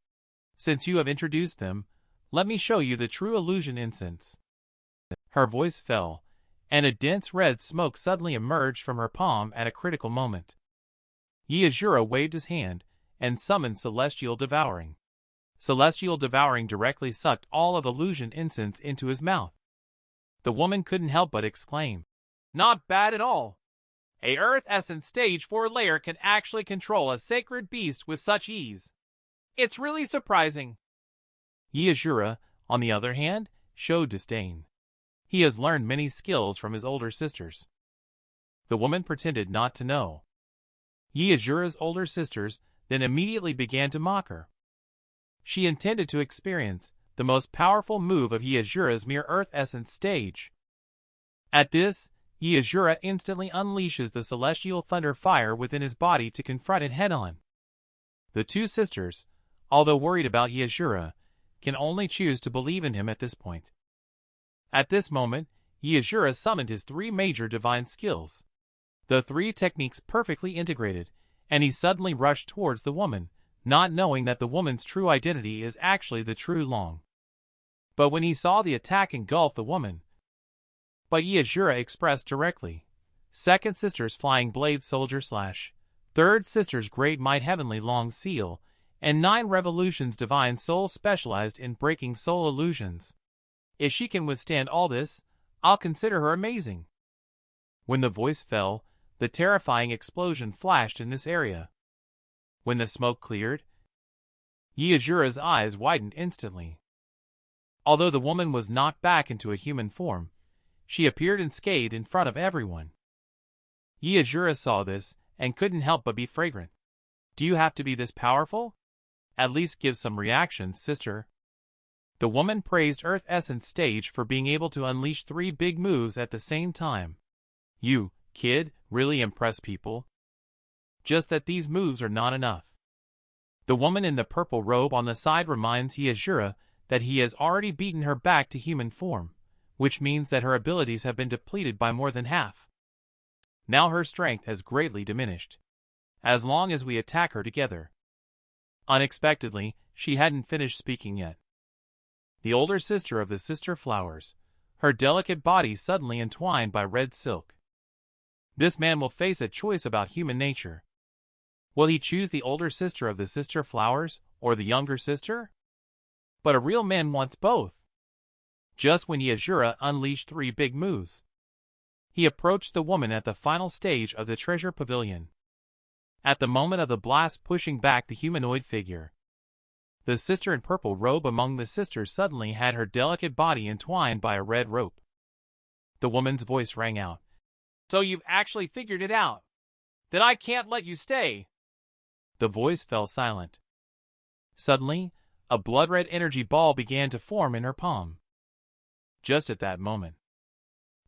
"Since you have introduced them, let me show you the true illusion incense." Her voice fell, and a dense red smoke suddenly emerged from her palm at a critical moment. Asura waved his hand and summoned Celestial Devouring. Celestial Devouring directly sucked all of illusion incense into his mouth. The woman couldn't help but exclaim, "Not bad at all. A Earth Essence Stage 4 layer can actually control a sacred beast with such ease. It's really surprising." Asura, on the other hand, showed disdain. He has learned many skills from his older sisters. The woman pretended not to know. Asura's older sisters then immediately began to mock her. She intended to experience the most powerful move of Asura's mere Earth Essence stage. At this, Asura instantly unleashes the celestial thunder fire within his body to confront it head-on. The two sisters, although worried about Asura, can only choose to believe in him at this point. At this moment, Asura summoned his three major divine skills. The three techniques perfectly integrated, and he suddenly rushed towards the woman, not knowing that the woman's true identity is actually the true Long. But when he saw the attack engulf the woman, Asura expressed directly, "Second sister's Flying Blade Soldier / Third sister's Great Might Heavenly Long Seal, and 9 Revolutions Divine Soul specialized in breaking soul illusions. If she can withstand all this, I'll consider her amazing." When the voice fell, the terrifying explosion flashed in this area. When the smoke cleared, Asura's eyes widened instantly. Although the woman was knocked back into a human form, she appeared unscathed in front of everyone. Asura saw this and couldn't help but be fragrant. "Do you have to be this powerful? At least give some reaction, sister." The woman praised Earth Essence Stage for being able to unleash 3 big moves at the same time. "You, kid, really impress people. Just that these moves are not enough." The woman in the purple robe on the side reminds Asura that he has already beaten her back to human form, which means that her abilities have been depleted by more than half. Now her strength has greatly diminished. As long as we attack her together. Unexpectedly, she hadn't finished speaking yet. The older sister of the sister flowers, her delicate body suddenly entwined by red silk. This man will face a choice about human nature. Will he choose the older sister of the sister flowers, or the younger sister? But a real man wants both. Just when Asura unleashed 3 big moves, he approached the woman at the final stage of the treasure pavilion. At the moment of the blast pushing back the humanoid figure, the sister in purple robe among the sisters suddenly had her delicate body entwined by a red rope. The woman's voice rang out. "So you've actually figured it out? Then I can't let you stay." The voice fell silent. Suddenly, a blood-red energy ball began to form in her palm. Just at that moment,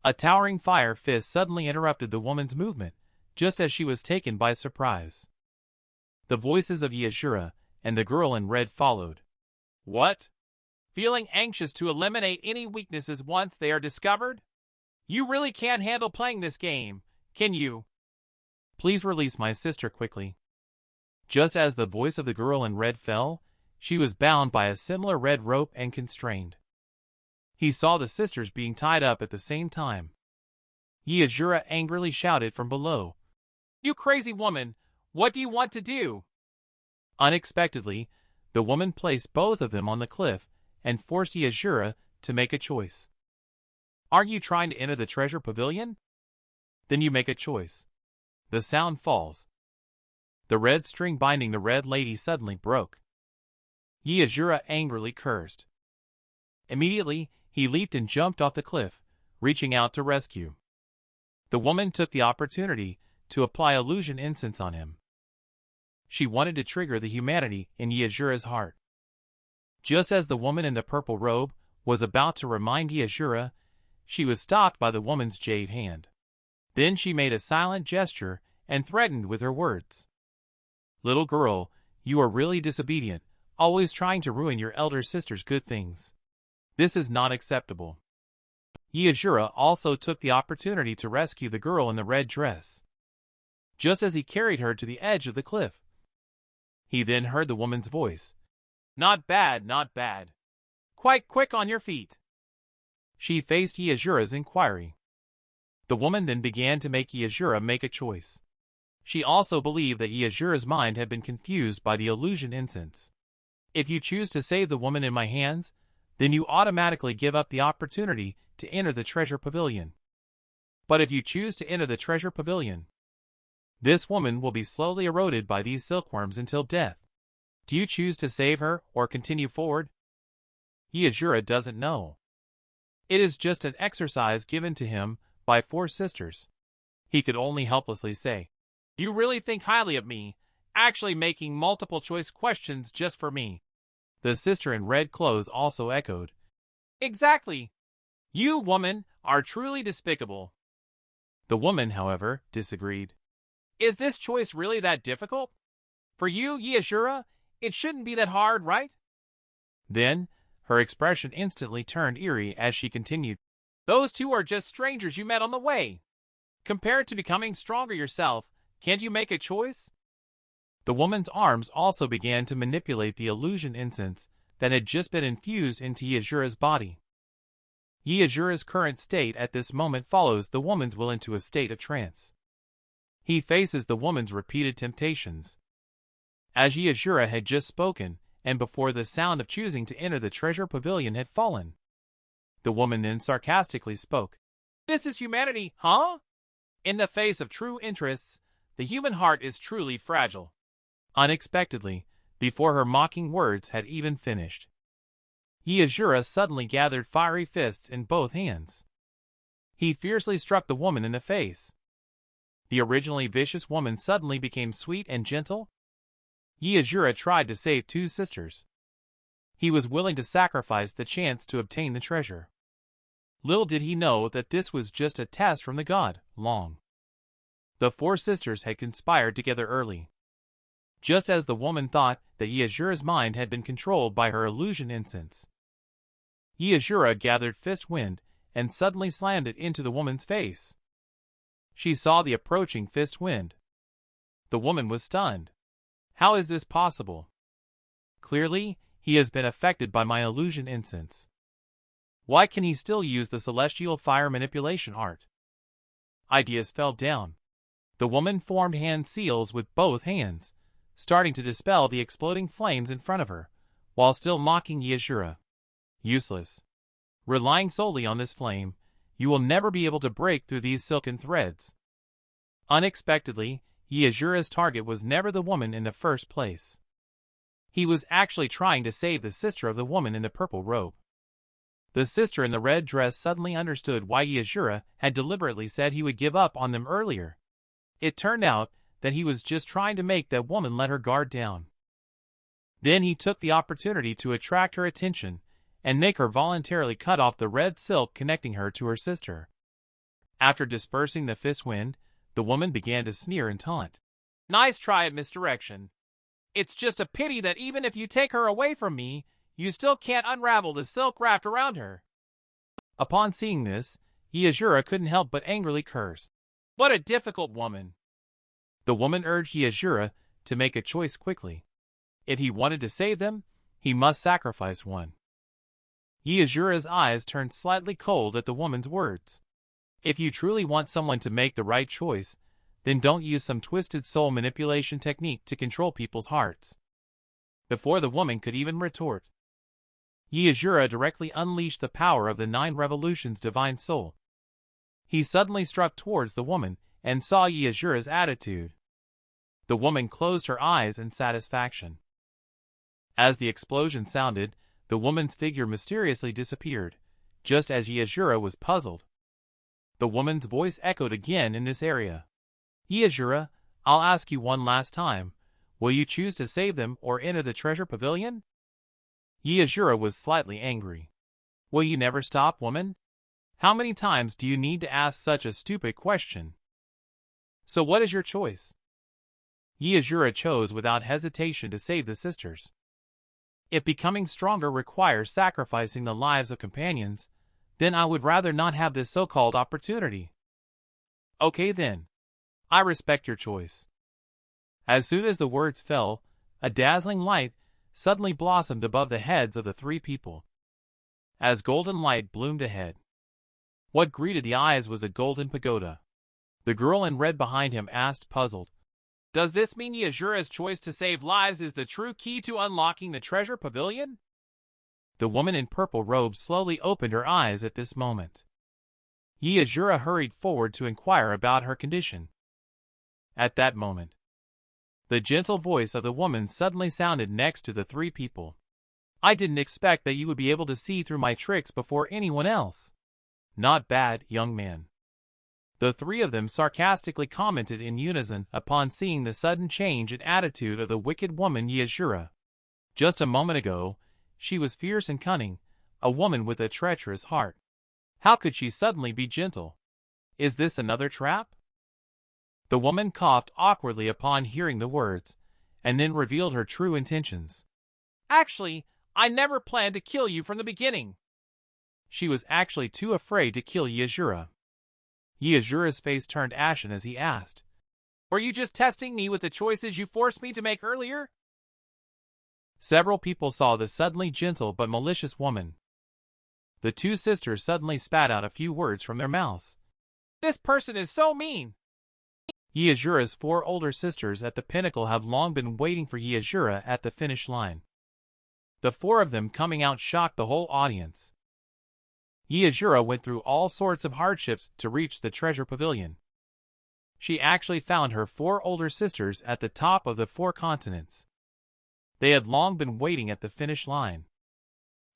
a towering fire fist suddenly interrupted the woman's movement, just as she was taken by surprise. The voices of Asura and the girl in red followed. "What? Feeling anxious to eliminate any weaknesses once they are discovered? You really can't handle playing this game, can you? Please release my sister quickly." Just as the voice of the girl in red fell, she was bound by a similar red rope and constrained. He saw the sisters being tied up at the same time. Asura angrily shouted from below, "You crazy woman, what do you want to do?" Unexpectedly, the woman placed both of them on the cliff and forced Asura to make a choice. "Aren't you trying to enter the treasure pavilion? Then you make a choice." The sound falls. The red string binding the red lady suddenly broke. Asura angrily cursed. Immediately, he leaped and jumped off the cliff, reaching out to rescue. The woman took the opportunity to apply illusion incense on him. She wanted to trigger the humanity in Asura's heart. Just as the woman in the purple robe was about to remind Asura, she was stopped by the woman's jade hand. Then she made a silent gesture and threatened with her words. "Little girl, you are really disobedient, always trying to ruin your elder sister's good things. This is not acceptable." Asura also took the opportunity to rescue the girl in the red dress. Just as he carried her to the edge of the cliff, He then heard the woman's voice. Not bad, not bad. Quite quick on your feet. She faced Asura's inquiry. The woman then began to make Asura make a choice. She also believed that Asura's mind had been confused by the illusion incense. If you choose to save the woman in my hands, then you automatically give up the opportunity to enter the treasure pavilion. But if you choose to enter the treasure pavilion, this woman will be slowly eroded by these silkworms until death. Do you choose to save her or continue forward? Asura doesn't know. It is just an exercise given to him by 4 sisters. He could only helplessly say, "You really think highly of me, actually making multiple choice questions just for me." The sister in red clothes also echoed, "Exactly. You, woman, are truly despicable." The woman, however, disagreed. "Is this choice really that difficult? For you, Asura, it shouldn't be that hard, right?" Then, her expression instantly turned eerie as she continued, "Those 2 are just strangers you met on the way. Compared to becoming stronger yourself, can't you make a choice?" The woman's arms also began to manipulate the illusion incense that had just been infused into Asura's body. Asura's current state at this moment follows the woman's will into a state of trance. He faces the woman's repeated temptations. As Asura had just spoken, and before the sound of choosing to enter the treasure pavilion had fallen, the woman then sarcastically spoke. "This is humanity, huh? In the face of true interests, the human heart is truly fragile." Unexpectedly, before her mocking words had even finished, Asura suddenly gathered fiery fists in both hands. He fiercely struck the woman in the face. The originally vicious woman suddenly became sweet and gentle. Asura tried to save 2 sisters. He was willing to sacrifice the chance to obtain the treasure. Little did he know that this was just a test from the god, Long. The 4 sisters had conspired together early. Just as the woman thought that Asura's mind had been controlled by her illusion incense, Asura gathered fist wind and suddenly slammed it into the woman's face. She saw the approaching fist wind. The woman was stunned. How is this possible? Clearly, he has been affected by my illusion incense. Why can he still use the celestial fire manipulation art? Ideas fell down. The woman formed hand seals with both hands, starting to dispel the exploding flames in front of her, while still mocking Asura. Useless. Relying solely on this flame, you will never be able to break through these silken threads. Unexpectedly, Asura's target was never the woman in the first place. He was actually trying to save the sister of the woman in the purple robe. The sister in the red dress suddenly understood why Asura had deliberately said he would give up on them earlier. It turned out that he was just trying to make that woman let her guard down. Then he took the opportunity to attract her attention and make her voluntarily cut off the red silk connecting her to her sister. After dispersing the fist wind, the woman began to sneer and taunt. "Nice try at misdirection. It's just a pity that even if you take her away from me, you still can't unravel the silk wrapped around her." Upon seeing this, Asura couldn't help but angrily curse. "What a difficult woman." The woman urged Asura to make a choice quickly. If he wanted to save them, he must sacrifice one. Asura's eyes turned slightly cold at the woman's words. If you truly want someone to make the right choice, then don't use some twisted soul manipulation technique to control people's hearts. Before the woman could even retort, Asura directly unleashed the power of the 9 revolutions divine soul. He suddenly struck towards the woman and saw Asura's attitude. The woman closed her eyes in satisfaction. As the explosion sounded, the woman's figure mysteriously disappeared, just as Asura was puzzled. The woman's voice echoed again in this area. "Asura, I'll ask you one last time. Will you choose to save them or enter the treasure pavilion?" Asura was slightly angry. "Will you never stop, woman? How many times do you need to ask such a stupid question? So what is your choice?" Asura chose without hesitation to save the sisters. If becoming stronger requires sacrificing the lives of companions, then I would rather not have this so-called opportunity. Okay then. I respect your choice. As soon as the words fell, A dazzling light suddenly blossomed above the heads of the three people. As golden light bloomed ahead, what greeted the eyes was a golden pagoda. The girl in red behind him asked, puzzled, "Does this mean Asura's choice to save lives is the true key to unlocking the treasure pavilion?" The woman in purple robe slowly opened her eyes at this moment. Asura hurried forward to inquire about her condition. At that moment, the gentle voice of the woman suddenly sounded next to the three people. "I didn't expect that you would be able to see through my tricks before anyone else." "Not bad, young man." The three of them sarcastically commented in unison upon seeing the sudden change in attitude of the wicked woman Asura. Just a moment ago, she was fierce and cunning, a woman with a treacherous heart. How could she suddenly be gentle? Is this another trap? The woman coughed awkwardly upon hearing the words, and then revealed her true intentions. "Actually, I never planned to kill you from the beginning." She was actually too afraid to kill Asura. Asura's face turned ashen as he asked, "Were you just testing me with the choices you forced me to make earlier?" Several people saw the suddenly gentle but malicious woman. The two sisters suddenly spat out a few words from their mouths. "This person is so mean!" Asura's four older sisters at the pinnacle have long been waiting for Asura at the finish line. The four of them coming out shocked the whole audience. Asura went through all sorts of hardships to reach the treasure pavilion. She actually found her four older sisters at the top of the four continents. They had long been waiting at the finish line.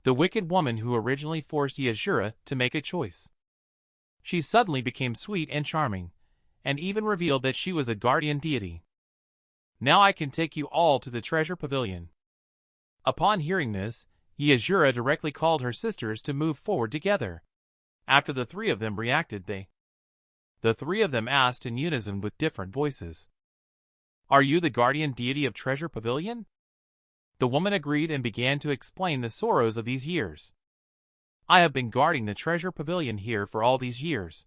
The wicked woman who originally forced Asura to make a choice. She suddenly became sweet and charming, and even revealed that she was a guardian deity. "Now I can take you all to the treasure pavilion." Upon hearing this, Asura directly called her sisters to move forward together. After the three of them reacted, the three of them asked in unison with different voices, "Are you the guardian deity of treasure pavilion?" The woman agreed and began to explain the sorrows of these years. "I have been guarding the treasure pavilion here for all these years.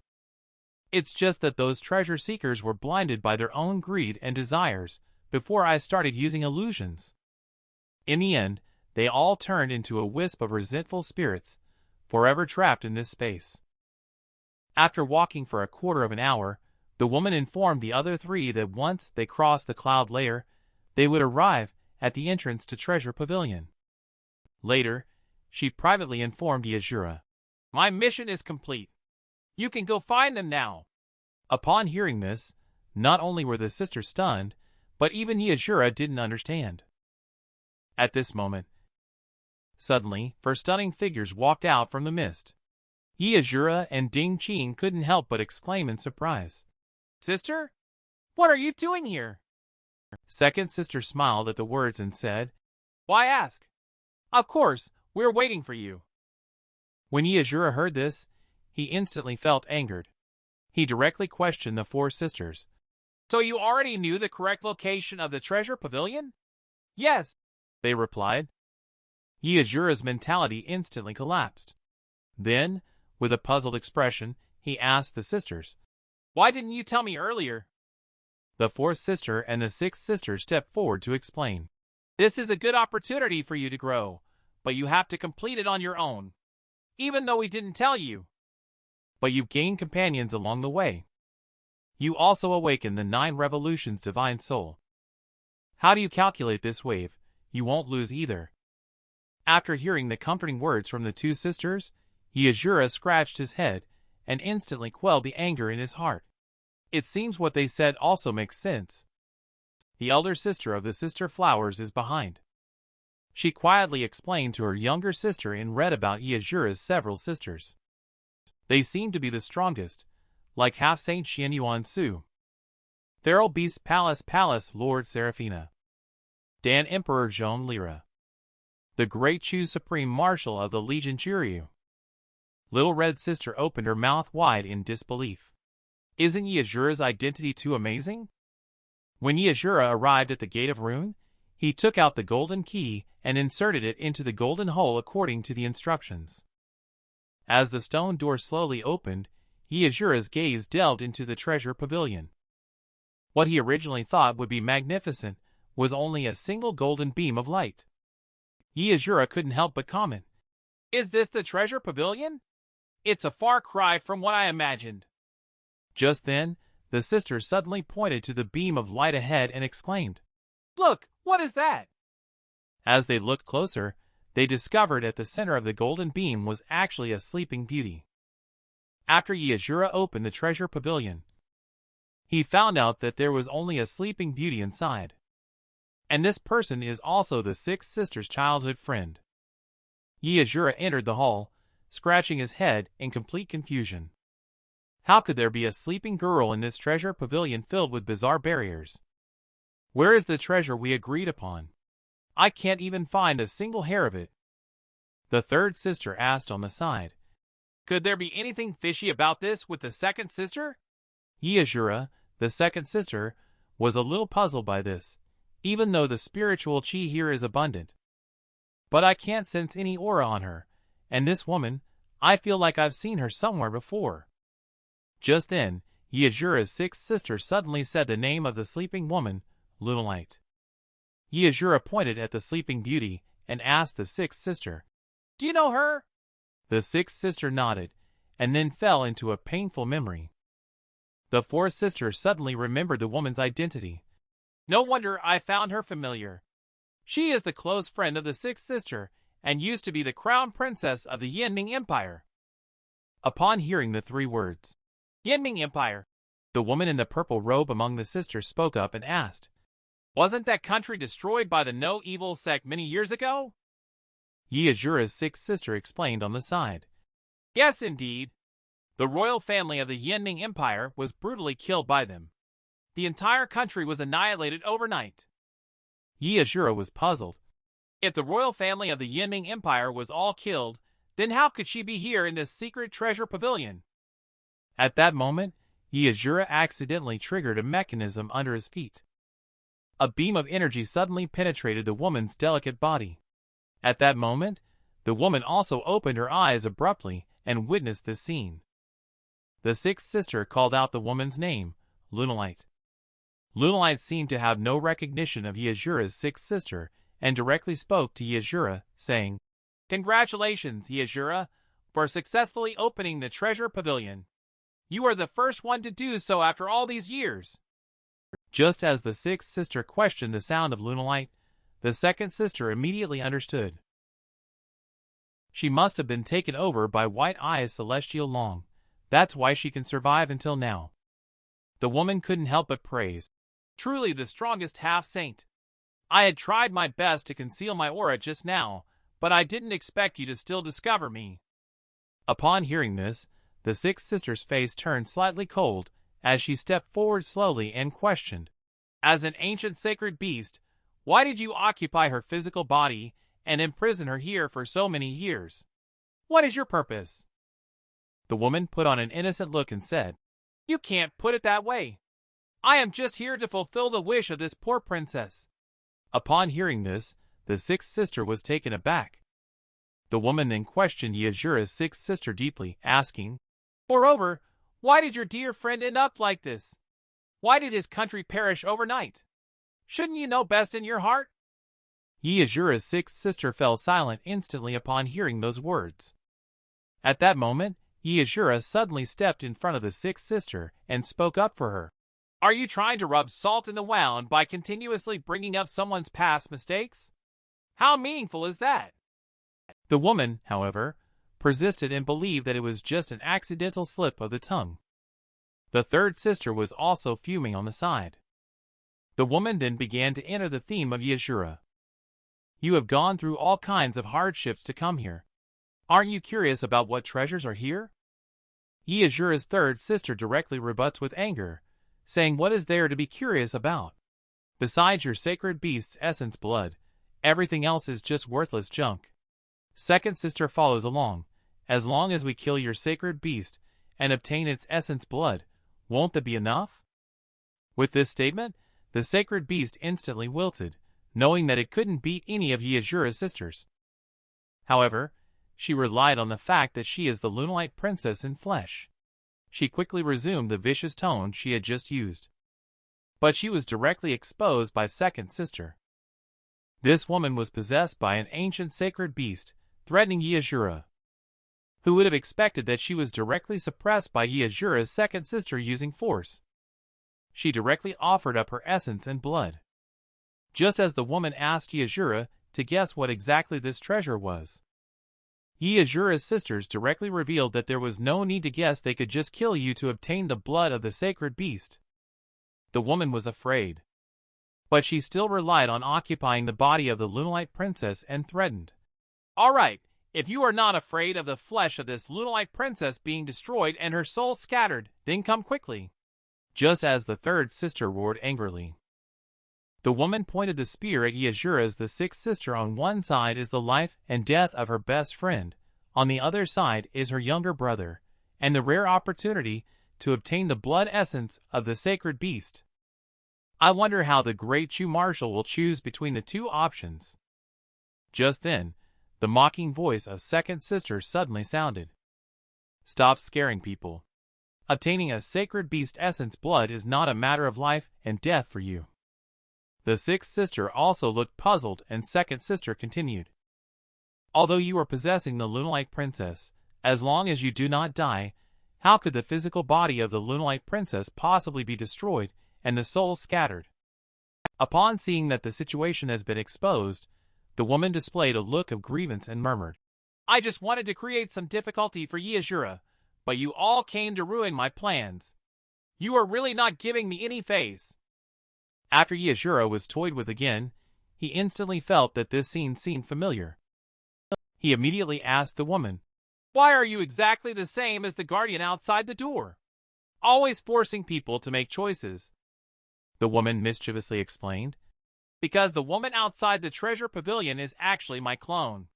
It's just that those treasure seekers were blinded by their own greed and desires before I started using illusions. In the end, they all turned into a wisp of resentful spirits, forever trapped in this space." After walking for a quarter of an hour, the woman informed the other three that once they crossed the cloud layer, they would arrive at the entrance to Treasure Pavilion. Later, she privately informed Asura, "My mission is complete. You can go find them now." Upon hearing this, not only were the sisters stunned, but even Asura didn't understand. At this moment, suddenly, four stunning figures walked out from the mist. Asura and Ding Qin couldn't help but exclaim in surprise, "Sister? What are you doing here?" Second sister smiled at the words and said, "Why ask? Of course, we're waiting for you." When Asura heard this, he instantly felt angered. He directly questioned the four sisters. "So you already knew the correct location of the treasure pavilion?" "Yes," they replied. Asura's mentality instantly collapsed. Then, with a puzzled expression, he asked the sisters, "Why didn't you tell me earlier?" The fourth sister and the sixth sister stepped forward to explain. "This is a good opportunity for you to grow, but you have to complete it on your own. Even though we didn't tell you. But you've gained companions along the way. You also awaken the 9 revolutions divine soul. How do you calculate this wave? You won't lose either." After hearing the comforting words from the two sisters, Asura scratched his head and instantly quelled the anger in his heart. It seems what they said also makes sense. The elder sister of the sister flowers is behind. She quietly explained to her younger sister in red about Asura's several sisters. They seem to be the strongest, like half Saint Xian Yuan Su, Feral Beast Palace Lord Seraphina, Dan Emperor Zhong Lira, the Great Chu Supreme Marshal of the Legion Juryu. Little Red Sister opened her mouth wide in disbelief. Isn't Asura's identity too amazing? When Asura arrived at the Gate of Rune, he took out the golden key and inserted it into the golden hole according to the instructions. As the stone door slowly opened, Asura's gaze delved into the treasure pavilion. What he originally thought would be magnificent was only a single golden beam of light. Asura couldn't help but comment, "Is this the treasure pavilion? It's a far cry from what I imagined." Just then, the sister suddenly pointed to the beam of light ahead and exclaimed, "Look, what is that?" As they looked closer, they discovered at the center of the golden beam was actually a sleeping beauty. After Asura opened the treasure pavilion, he found out that there was only a sleeping beauty inside. And this person is also the sixth sister's childhood friend. Asura entered the hall, scratching his head in complete confusion. How could there be a sleeping girl in this treasure pavilion filled with bizarre barriers? Where is the treasure we agreed upon? I can't even find a single hair of it. The third sister asked on the side. Could there be anything fishy about this with the second sister? Asura, the second sister, was a little puzzled by this, even though the spiritual chi here is abundant. But I can't sense any aura on her, and this woman, I feel like I've seen her somewhere before. Just then, Asura's sixth sister suddenly said the name of the sleeping woman, Lunalight. Asura pointed at the sleeping beauty and asked the sixth sister, "Do you know her?" The sixth sister nodded, and then fell into a painful memory. The fourth sister suddenly remembered the woman's identity. No wonder I found her familiar. She is the close friend of the sixth sister, and used to be the crown princess of the Yanming Empire. Upon hearing the three words, Yanming Empire, the woman in the purple robe among the sisters spoke up and asked, "Wasn't that country destroyed by the no-evil sect many years ago?" Asura's sixth sister explained on the side. Yes, indeed. The royal family of the Yanming Empire was brutally killed by them. The entire country was annihilated overnight. Asura was puzzled. If the royal family of the Yanming Empire was all killed, then how could she be here in this secret treasure pavilion? At that moment, Asura accidentally triggered a mechanism under his feet. A beam of energy suddenly penetrated the woman's delicate body. At that moment, the woman also opened her eyes abruptly and witnessed this scene. The sixth sister called out the woman's name, Lunalight. Lunalight seemed to have no recognition of Asura's sixth sister and directly spoke to Asura, saying, "Congratulations, Asura, for successfully opening the treasure pavilion. You are the first one to do so after all these years." Just as the sixth sister questioned the sound of Lunalight, the second sister immediately understood. She must have been taken over by White Eye's celestial long. That's why she can survive until now. The woman couldn't help but praise. Truly the strongest half-saint. I had tried my best to conceal my aura just now, but I didn't expect you to still discover me. Upon hearing this, the sixth sister's face turned slightly cold as she stepped forward slowly and questioned. As an ancient sacred beast, why did you occupy her physical body and imprison her here for so many years? What is your purpose? The woman put on an innocent look and said, "You can't put it that way. I am just here to fulfill the wish of this poor princess." Upon hearing this, the sixth sister was taken aback. The woman then questioned Asura's sixth sister deeply, asking, "Moreover, why did your dear friend end up like this? Why did his country perish overnight? Shouldn't you know best in your heart?" Asura's sixth sister fell silent instantly upon hearing those words. At that moment, Asura suddenly stepped in front of the sixth sister and spoke up for her. "Are you trying to rub salt in the wound by continuously bringing up someone's past mistakes? How meaningful is that?" The woman, however, persisted and believed that it was just an accidental slip of the tongue. The third sister was also fuming on the side. The woman then began to enter the theme of Asura. "You have gone through all kinds of hardships to come here. Aren't you curious about what treasures are here?" Asura's third sister directly rebuts with anger, saying, "What is there to be curious about? Besides your sacred beast's essence blood, everything else is just worthless junk." Second sister follows along. "As long as we kill your sacred beast and obtain its essence blood, won't that be enough?" With this statement, the sacred beast instantly wilted, knowing that it couldn't beat any of Asura's sisters. However, she relied on the fact that she is the Lunalight princess in flesh. She quickly resumed the vicious tone she had just used. but she was directly exposed by second sister. This woman was possessed by an ancient sacred beast, threatening Asura. Who would have expected that she was directly suppressed by Asura's second sister using force? She directly offered up her essence and blood. Just as the woman asked Asura to guess what exactly this treasure was. Asura's sisters directly revealed that there was no need to guess, they could just kill you to obtain the blood of the sacred beast. The woman was afraid. But she still relied on occupying the body of the Lunalite princess and threatened. "All right, if you are not afraid of the flesh of this Lunalite princess being destroyed and her soul scattered, then come quickly." Just as the third sister roared angrily. The woman pointed the spear at Asura's the sixth sister. On one side is the life and death of her best friend, on the other side is her younger brother, and the rare opportunity to obtain the blood essence of the sacred beast. I wonder how the great Chu Marshal will choose between the two options. Just then, the mocking voice of second sister suddenly sounded. "Stop scaring people. Obtaining a sacred beast essence blood is not a matter of life and death for you." The sixth sister also looked puzzled, and second sister continued. "Although you are possessing the Lunalite princess, as long as you do not die, how could the physical body of the Lunalite princess possibly be destroyed and the soul scattered?" Upon seeing that the situation has been exposed, the woman displayed a look of grievance and murmured, "I just wanted to create some difficulty for Asura, but you all came to ruin my plans. You are really not giving me any face." After Asura was toyed with again, he instantly felt that this scene seemed familiar. He immediately asked the woman, "Why are you exactly the same as the guardian outside the door? Always forcing people to make choices." The woman mischievously explained, "Because the woman outside the treasure pavilion is actually my clone."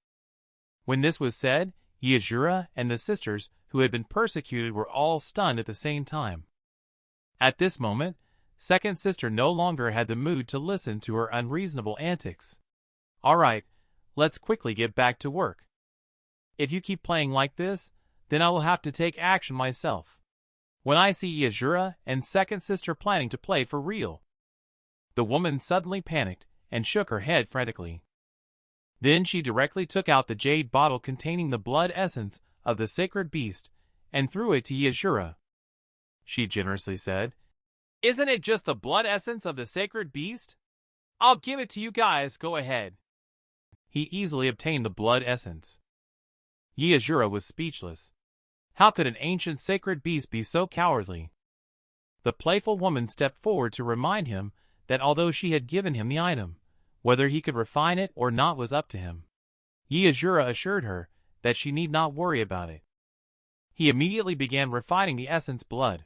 When this was said, Asura and the sisters who had been persecuted were all stunned at the same time. At this moment, second sister no longer had the mood to listen to her unreasonable antics. "All right, let's quickly get back to work. If you keep playing like this, then I will have to take action myself. When I see Asura and second sister planning to play for real." The woman suddenly panicked and shook her head frantically. Then she directly took out the jade bottle containing the blood essence of the sacred beast and threw it to Asura. She generously said, "Isn't it just the blood essence of the sacred beast? I'll give it to you guys, go ahead." He easily obtained the blood essence. Asura was speechless. How could an ancient sacred beast be so cowardly? The playful woman stepped forward to remind him that although she had given him the item, whether he could refine it or not was up to him. Asura assured her that she need not worry about it. He immediately began refining the essence blood.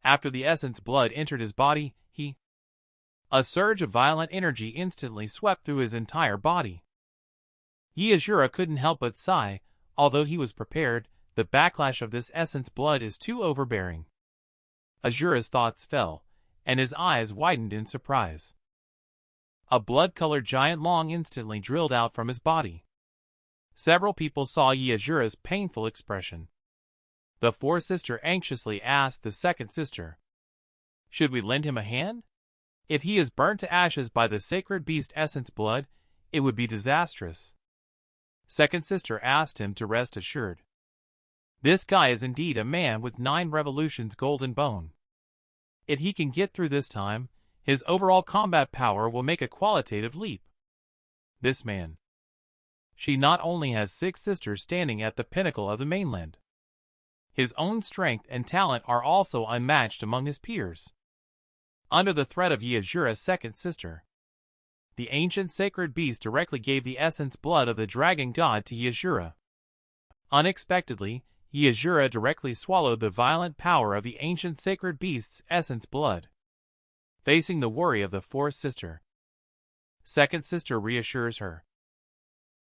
After the essence blood entered his body, a surge of violent energy instantly swept through his entire body. Asura couldn't help but sigh, although he was prepared. The backlash of this essence blood is too overbearing. Asura's thoughts fell, and his eyes widened in surprise. A blood-colored giant long instantly drilled out from his body. Several people saw Asura's painful expression. The fourth sister anxiously asked the second sister, "Should we lend him a hand? If he is burnt to ashes by the sacred beast essence blood, it would be disastrous." Second sister asked him to rest assured. "This guy is indeed a man with 9 revolutions golden bone. If he can get through this time, his overall combat power will make a qualitative leap. This man. She not only has 6 sisters standing at the pinnacle of the mainland. His own strength and talent are also unmatched among his peers." Under the threat of Asura's second sister, the ancient sacred beast directly gave the essence blood of the dragon god to Asura. Unexpectedly, Asura directly swallowed the violent power of the ancient sacred beast's essence blood. Facing the worry of the fourth sister, second sister reassures her.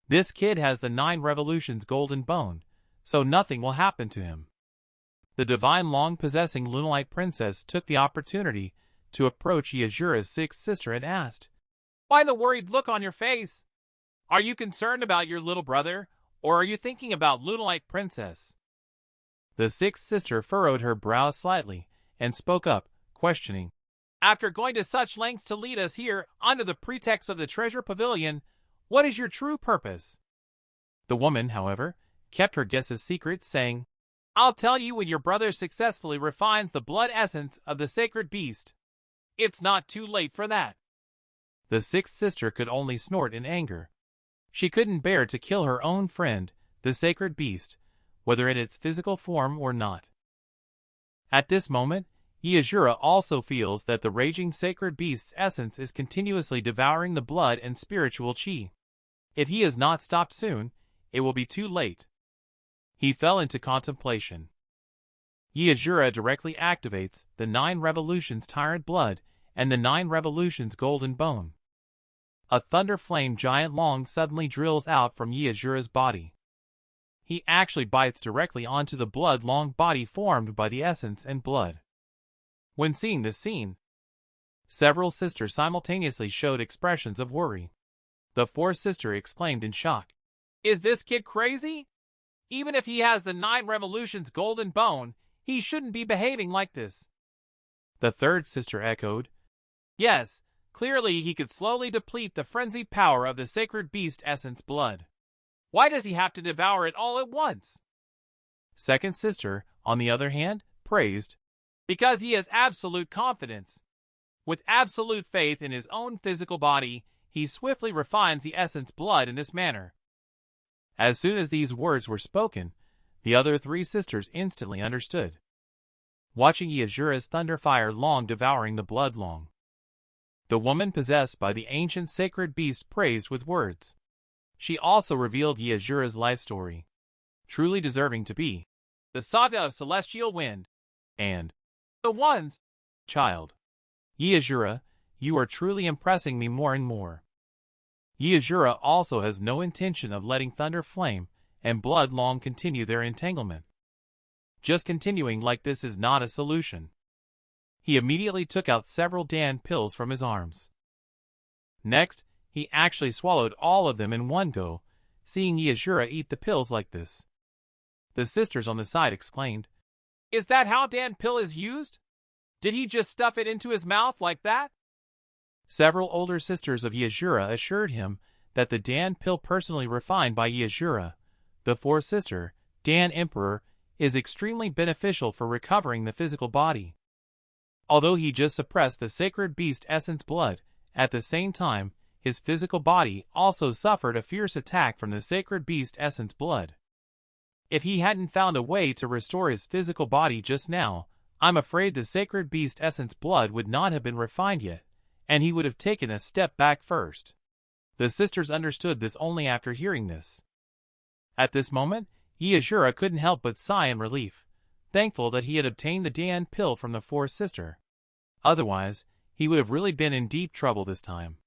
"This kid has the 9 revolutions golden bone, so nothing will happen to him." The divine long-possessing Lunalite princess took the opportunity to approach Asura's sixth sister and asked, "Why the worried look on your face? Are you concerned about your little brother, or are you thinking about Lunalite princess?" The sixth sister furrowed her brows slightly and spoke up, questioning, After going to such lengths to lead us here under the pretext of the treasure pavilion, what is your true purpose? The woman, however, kept her guess's secret, saying, I'll tell you when your brother successfully refines the blood essence of the sacred beast. It's not too late for that. The sixth sister could only snort in anger. She couldn't bear to kill her own friend, the sacred beast, whether in its physical form or not. At this moment, Asura also feels that the raging sacred beast's essence is continuously devouring the blood and spiritual chi. If he is not stopped soon, it will be too late. He fell into contemplation. Asura directly activates the 9 revolutions tyrant blood and the 9 revolutions golden bone. A thunder flame giant long suddenly drills out from Asura's body. He actually bites directly onto the blood long body formed by the essence and blood. When seeing this scene, several sisters simultaneously showed expressions of worry. The fourth sister exclaimed in shock, Is this kid crazy? Even if he has the 9 revolutions golden bone, he shouldn't be behaving like this. The third sister echoed, Yes, clearly he could slowly deplete the frenzied power of the sacred beast essence blood. Why does he have to devour it all at once? Second sister, on the other hand, praised, Because he has absolute confidence. With absolute faith in his own physical body, he swiftly refines the essence blood in this manner. As soon as these words were spoken, the other 3 sisters instantly understood. Watching Asura's thunder fire long devouring the blood long. The woman possessed by the ancient sacred beast praised with words. She also revealed Asura's life story, truly deserving to be the saga of celestial wind, and the one's child. Asura, you are truly impressing me more and more. Asura also has no intention of letting thunder flame and blood long continue their entanglement. Just continuing like this is not a solution. He immediately took out several Dan pills from his arms. Next, he actually swallowed all of them in one go, seeing Asura eat the pills like this. The sisters on the side exclaimed, Is that how Dan pill is used? Did he just stuff it into his mouth like that? Several older sisters of Asura assured him that the Dan pill personally refined by Asura, the fourth sister, Dan Emperor, is extremely beneficial for recovering the physical body. Although he just suppressed the sacred beast essence blood, at the same time, his physical body also suffered a fierce attack from the sacred beast essence blood. If he hadn't found a way to restore his physical body just now, I'm afraid the sacred beast essence blood would not have been refined yet, and he would have taken a step back first. The sisters understood this only after hearing this. At this moment, Asura couldn't help but sigh in relief, thankful that he had obtained the Dan pill from the fourth sister. Otherwise, he would have really been in deep trouble this time.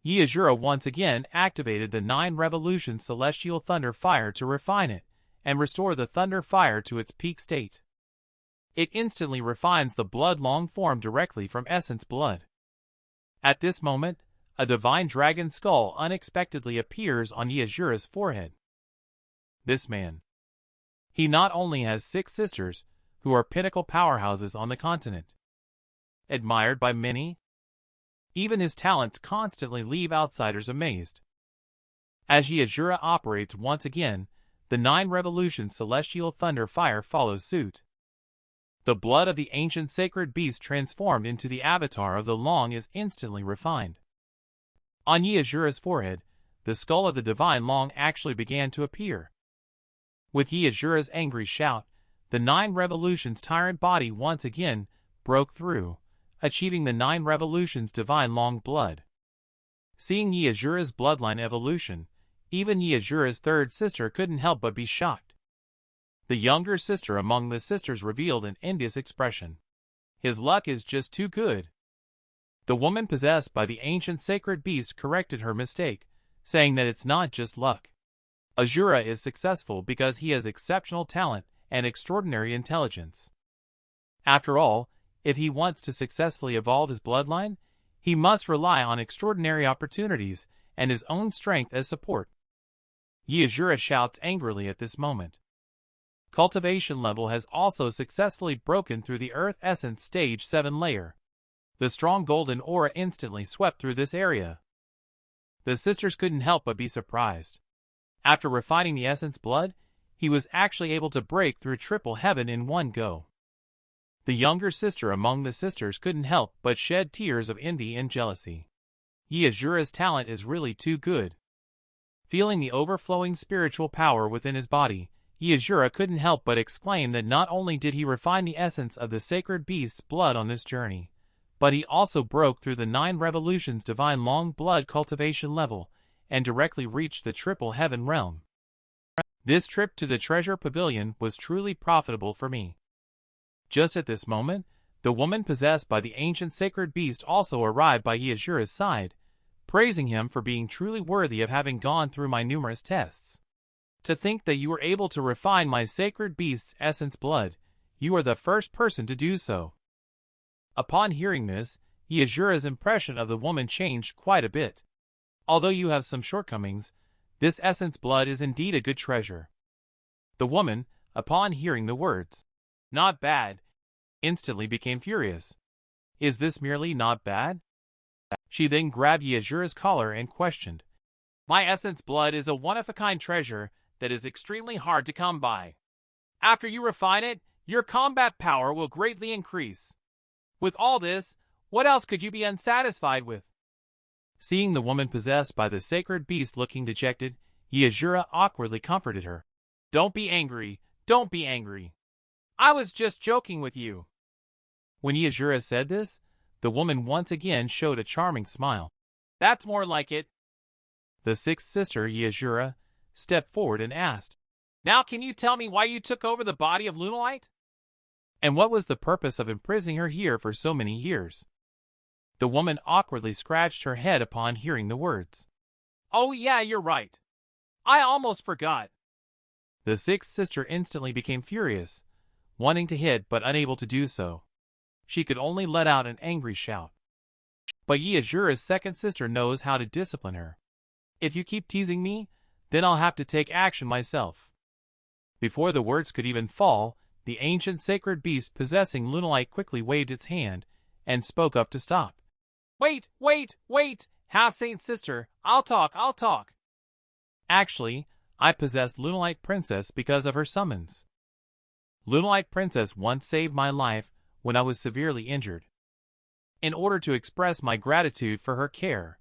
Asura once again activated the 9 revolution celestial thunder fire to refine it, and restore the thunder fire to its peak state. It instantly refines the blood long formed directly from essence blood. At this moment, a divine dragon skull unexpectedly appears on Asura's forehead. This man. He not only has 6 sisters, who are pinnacle powerhouses on the continent. Admired by many, even his talents constantly leave outsiders amazed. As Asura operates once again, the 9 revolution celestial thunder fire follows suit. The blood of the ancient sacred beast transformed into the avatar of the Long is instantly refined. On Asura's forehead, the skull of the divine Long actually began to appear. With Asura's angry shout, the 9 revolutions tyrant body once again broke through, achieving the 9 revolutions divine Long blood. Seeing Asura's bloodline evolution, even Asura's third sister couldn't help but be shocked. The younger sister among the sisters revealed an envious expression. His luck is just too good. The woman possessed by the ancient sacred beast corrected her mistake, saying that it's not just luck. Asura is successful because he has exceptional talent and extraordinary intelligence. After all, if he wants to successfully evolve his bloodline, he must rely on extraordinary opportunities and his own strength as support. Asura shouts angrily at this moment. Cultivation level has also successfully broken through the Earth Essence Stage 7 layer. The strong golden aura instantly swept through this area. The sisters couldn't help but be surprised. After refining the essence blood, he was actually able to break through triple heaven in one go. The younger sister among the sisters couldn't help but shed tears of envy and jealousy. Asura's talent is really too good. Feeling the overflowing spiritual power within his body, Asura couldn't help but exclaim that not only did he refine the essence of the sacred beast's blood on this journey, but he also broke through the 9 revolutions divine long blood cultivation level and directly reached the triple heaven realm. This trip to the treasure pavilion was truly profitable for me. Just at this moment, the woman possessed by the ancient sacred beast also arrived by Asura's side, praising him for being truly worthy of having gone through my numerous tests. To think that you were able to refine my sacred beast's essence blood, you are the first person to do so. Upon hearing this, Asura's impression of the woman changed quite a bit. Although you have some shortcomings, this essence blood is indeed a good treasure. The woman, upon hearing the words, "Not bad," instantly became furious. Is this merely not bad? She then grabbed Asura's collar and questioned, "My essence blood is a one-of-a-kind treasure that is extremely hard to come by. After you refine it, your combat power will greatly increase. With all this, what else could you be unsatisfied with?" Seeing the woman possessed by the sacred beast looking dejected, Asura awkwardly comforted her. "Don't be angry, don't be angry. I was just joking with you." When Asura said this, the woman once again showed a charming smile. "That's more like it." The sixth sister, Asura, stepped forward and asked, "Now can you tell me why you took over the body of Lunalite? And what was the purpose of imprisoning her here for so many years?" The woman awkwardly scratched her head upon hearing the words. "Oh yeah, you're right. I almost forgot." The sixth sister instantly became furious, wanting to hit but unable to do so. She could only let out an angry shout. But Asura's second sister knows how to discipline her. "If you keep teasing me, then I'll have to take action myself." Before the words could even fall, the ancient sacred beast possessing Lunalite quickly waved its hand and spoke up to stop. Wait, half-saint sister, I'll talk. Actually, I possessed Lunalite Princess because of her summons. Lunalite Princess once saved my life when I was severely injured, in order to express my gratitude for her care.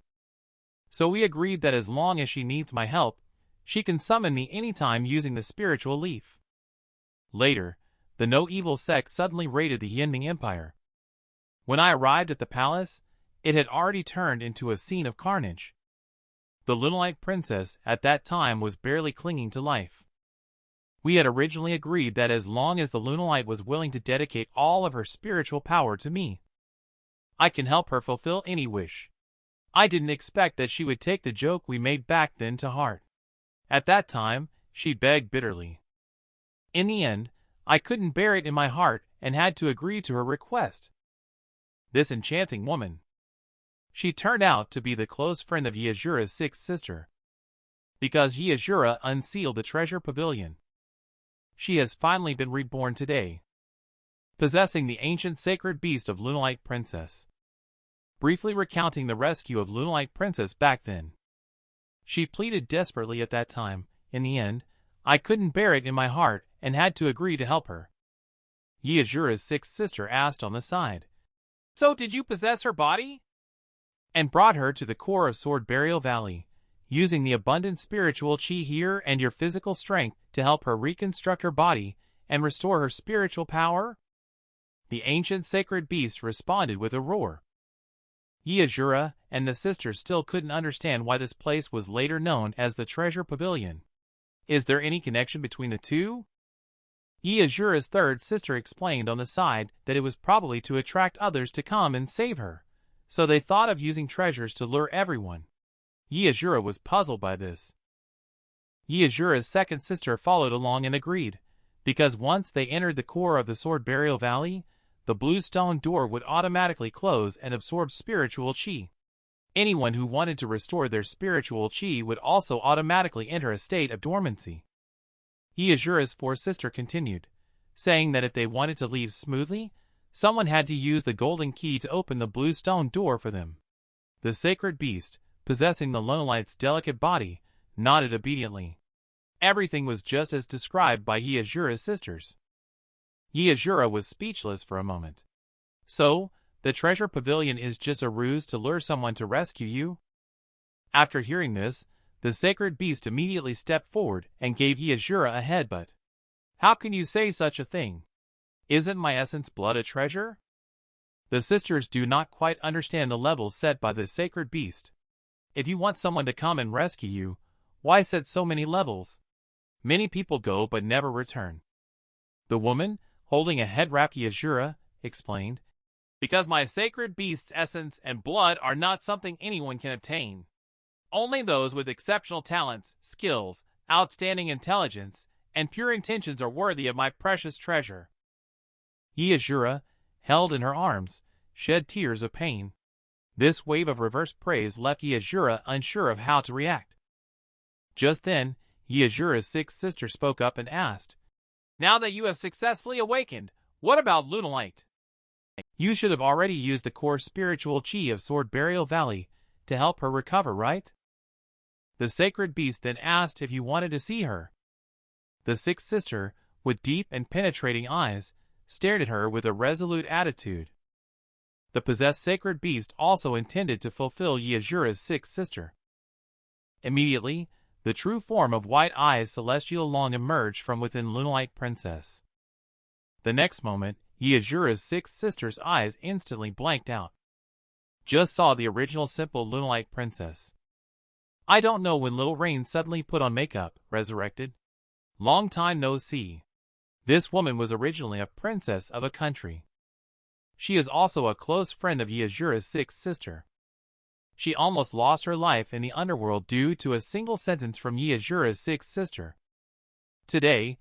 So we agreed that as long as she needs my help, she can summon me anytime using the spiritual leaf. Later, the No Evil sect suddenly raided the Yinming Empire. When I arrived at the palace, it had already turned into a scene of carnage. The Lunalite Princess at that time was barely clinging to life. We had originally agreed that as long as the Lunalite was willing to dedicate all of her spiritual power to me, I can help her fulfill any wish. I didn't expect that she would take the joke we made back then to heart. At that time, she begged bitterly. In the end, I couldn't bear it in my heart and had to agree to her request. This enchanting woman. She turned out to be the close friend of Asura's sixth sister. Because Asura unsealed the treasure pavilion, she has finally been reborn today, possessing the ancient sacred beast of Lunalite Princess. Briefly recounting the rescue of Lunalite Princess back then, she pleaded desperately at that time. In the end, I couldn't bear it in my heart and had to agree to help her. Asura's sixth sister asked on the side, "So did you possess her body?" And brought her to the core of Sword Burial Valley, using the abundant spiritual chi here and your physical strength to help her reconstruct her body and restore her spiritual power? The ancient sacred beast responded with a roar. Asura and the sisters still couldn't understand why this place was later known as the Treasure Pavilion. Is there any connection between the two? Asura's third sister explained on the side that it was probably to attract others to come and save her, so they thought of using treasures to lure everyone. Asura was puzzled by this. Asura's second sister followed along and agreed, because once they entered the core of the Sword Burial Valley, the blue stone door would automatically close and absorb spiritual chi. Anyone who wanted to restore their spiritual chi would also automatically enter a state of dormancy. Asura's fourth sister continued, saying that if they wanted to leave smoothly, someone had to use the golden key to open the blue stone door for them. The sacred beast, possessing the Lunalite's delicate body, nodded obediently. Everything was just as described by Asura's sisters. Asura was speechless for a moment. So, the treasure pavilion is just a ruse to lure someone to rescue you? After hearing this, the sacred beast immediately stepped forward and gave Asura a headbutt. How can you say such a thing? Isn't my essence blood a treasure? The sisters do not quite understand the levels set by the sacred beast. If you want someone to come and rescue you, why set so many levels? Many people go but never return. The woman, holding a head-wrapped Asura, explained, because my sacred beast's essence and blood are not something anyone can obtain. Only those with exceptional talents, skills, outstanding intelligence, and pure intentions are worthy of my precious treasure. Asura, held in her arms, shed tears of pain. This wave of reverse praise left Asura unsure of how to react. Just then, Asura's sixth sister spoke up and asked, now that you have successfully awakened, what about Lunalite? You should have already used the core spiritual chi of Sword Burial Valley to help her recover, right? The sacred beast then asked if you wanted to see her. The sixth sister, with deep and penetrating eyes, stared at her with a resolute attitude. The possessed sacred beast also intended to fulfill Asura's sixth sister. Immediately, the true form of White Eyes Celestial Long emerged from within Lunalite Princess. The next moment, Asura's sixth sister's eyes instantly blanked out. Just saw the original simple Lunalite Princess. I don't know when Little Rain suddenly put on makeup, resurrected. Long time no see. This woman was originally a princess of a country. She is also a close friend of Asura's sixth sister. She almost lost her life in the underworld due to a single sentence from Asura's sixth sister. Today,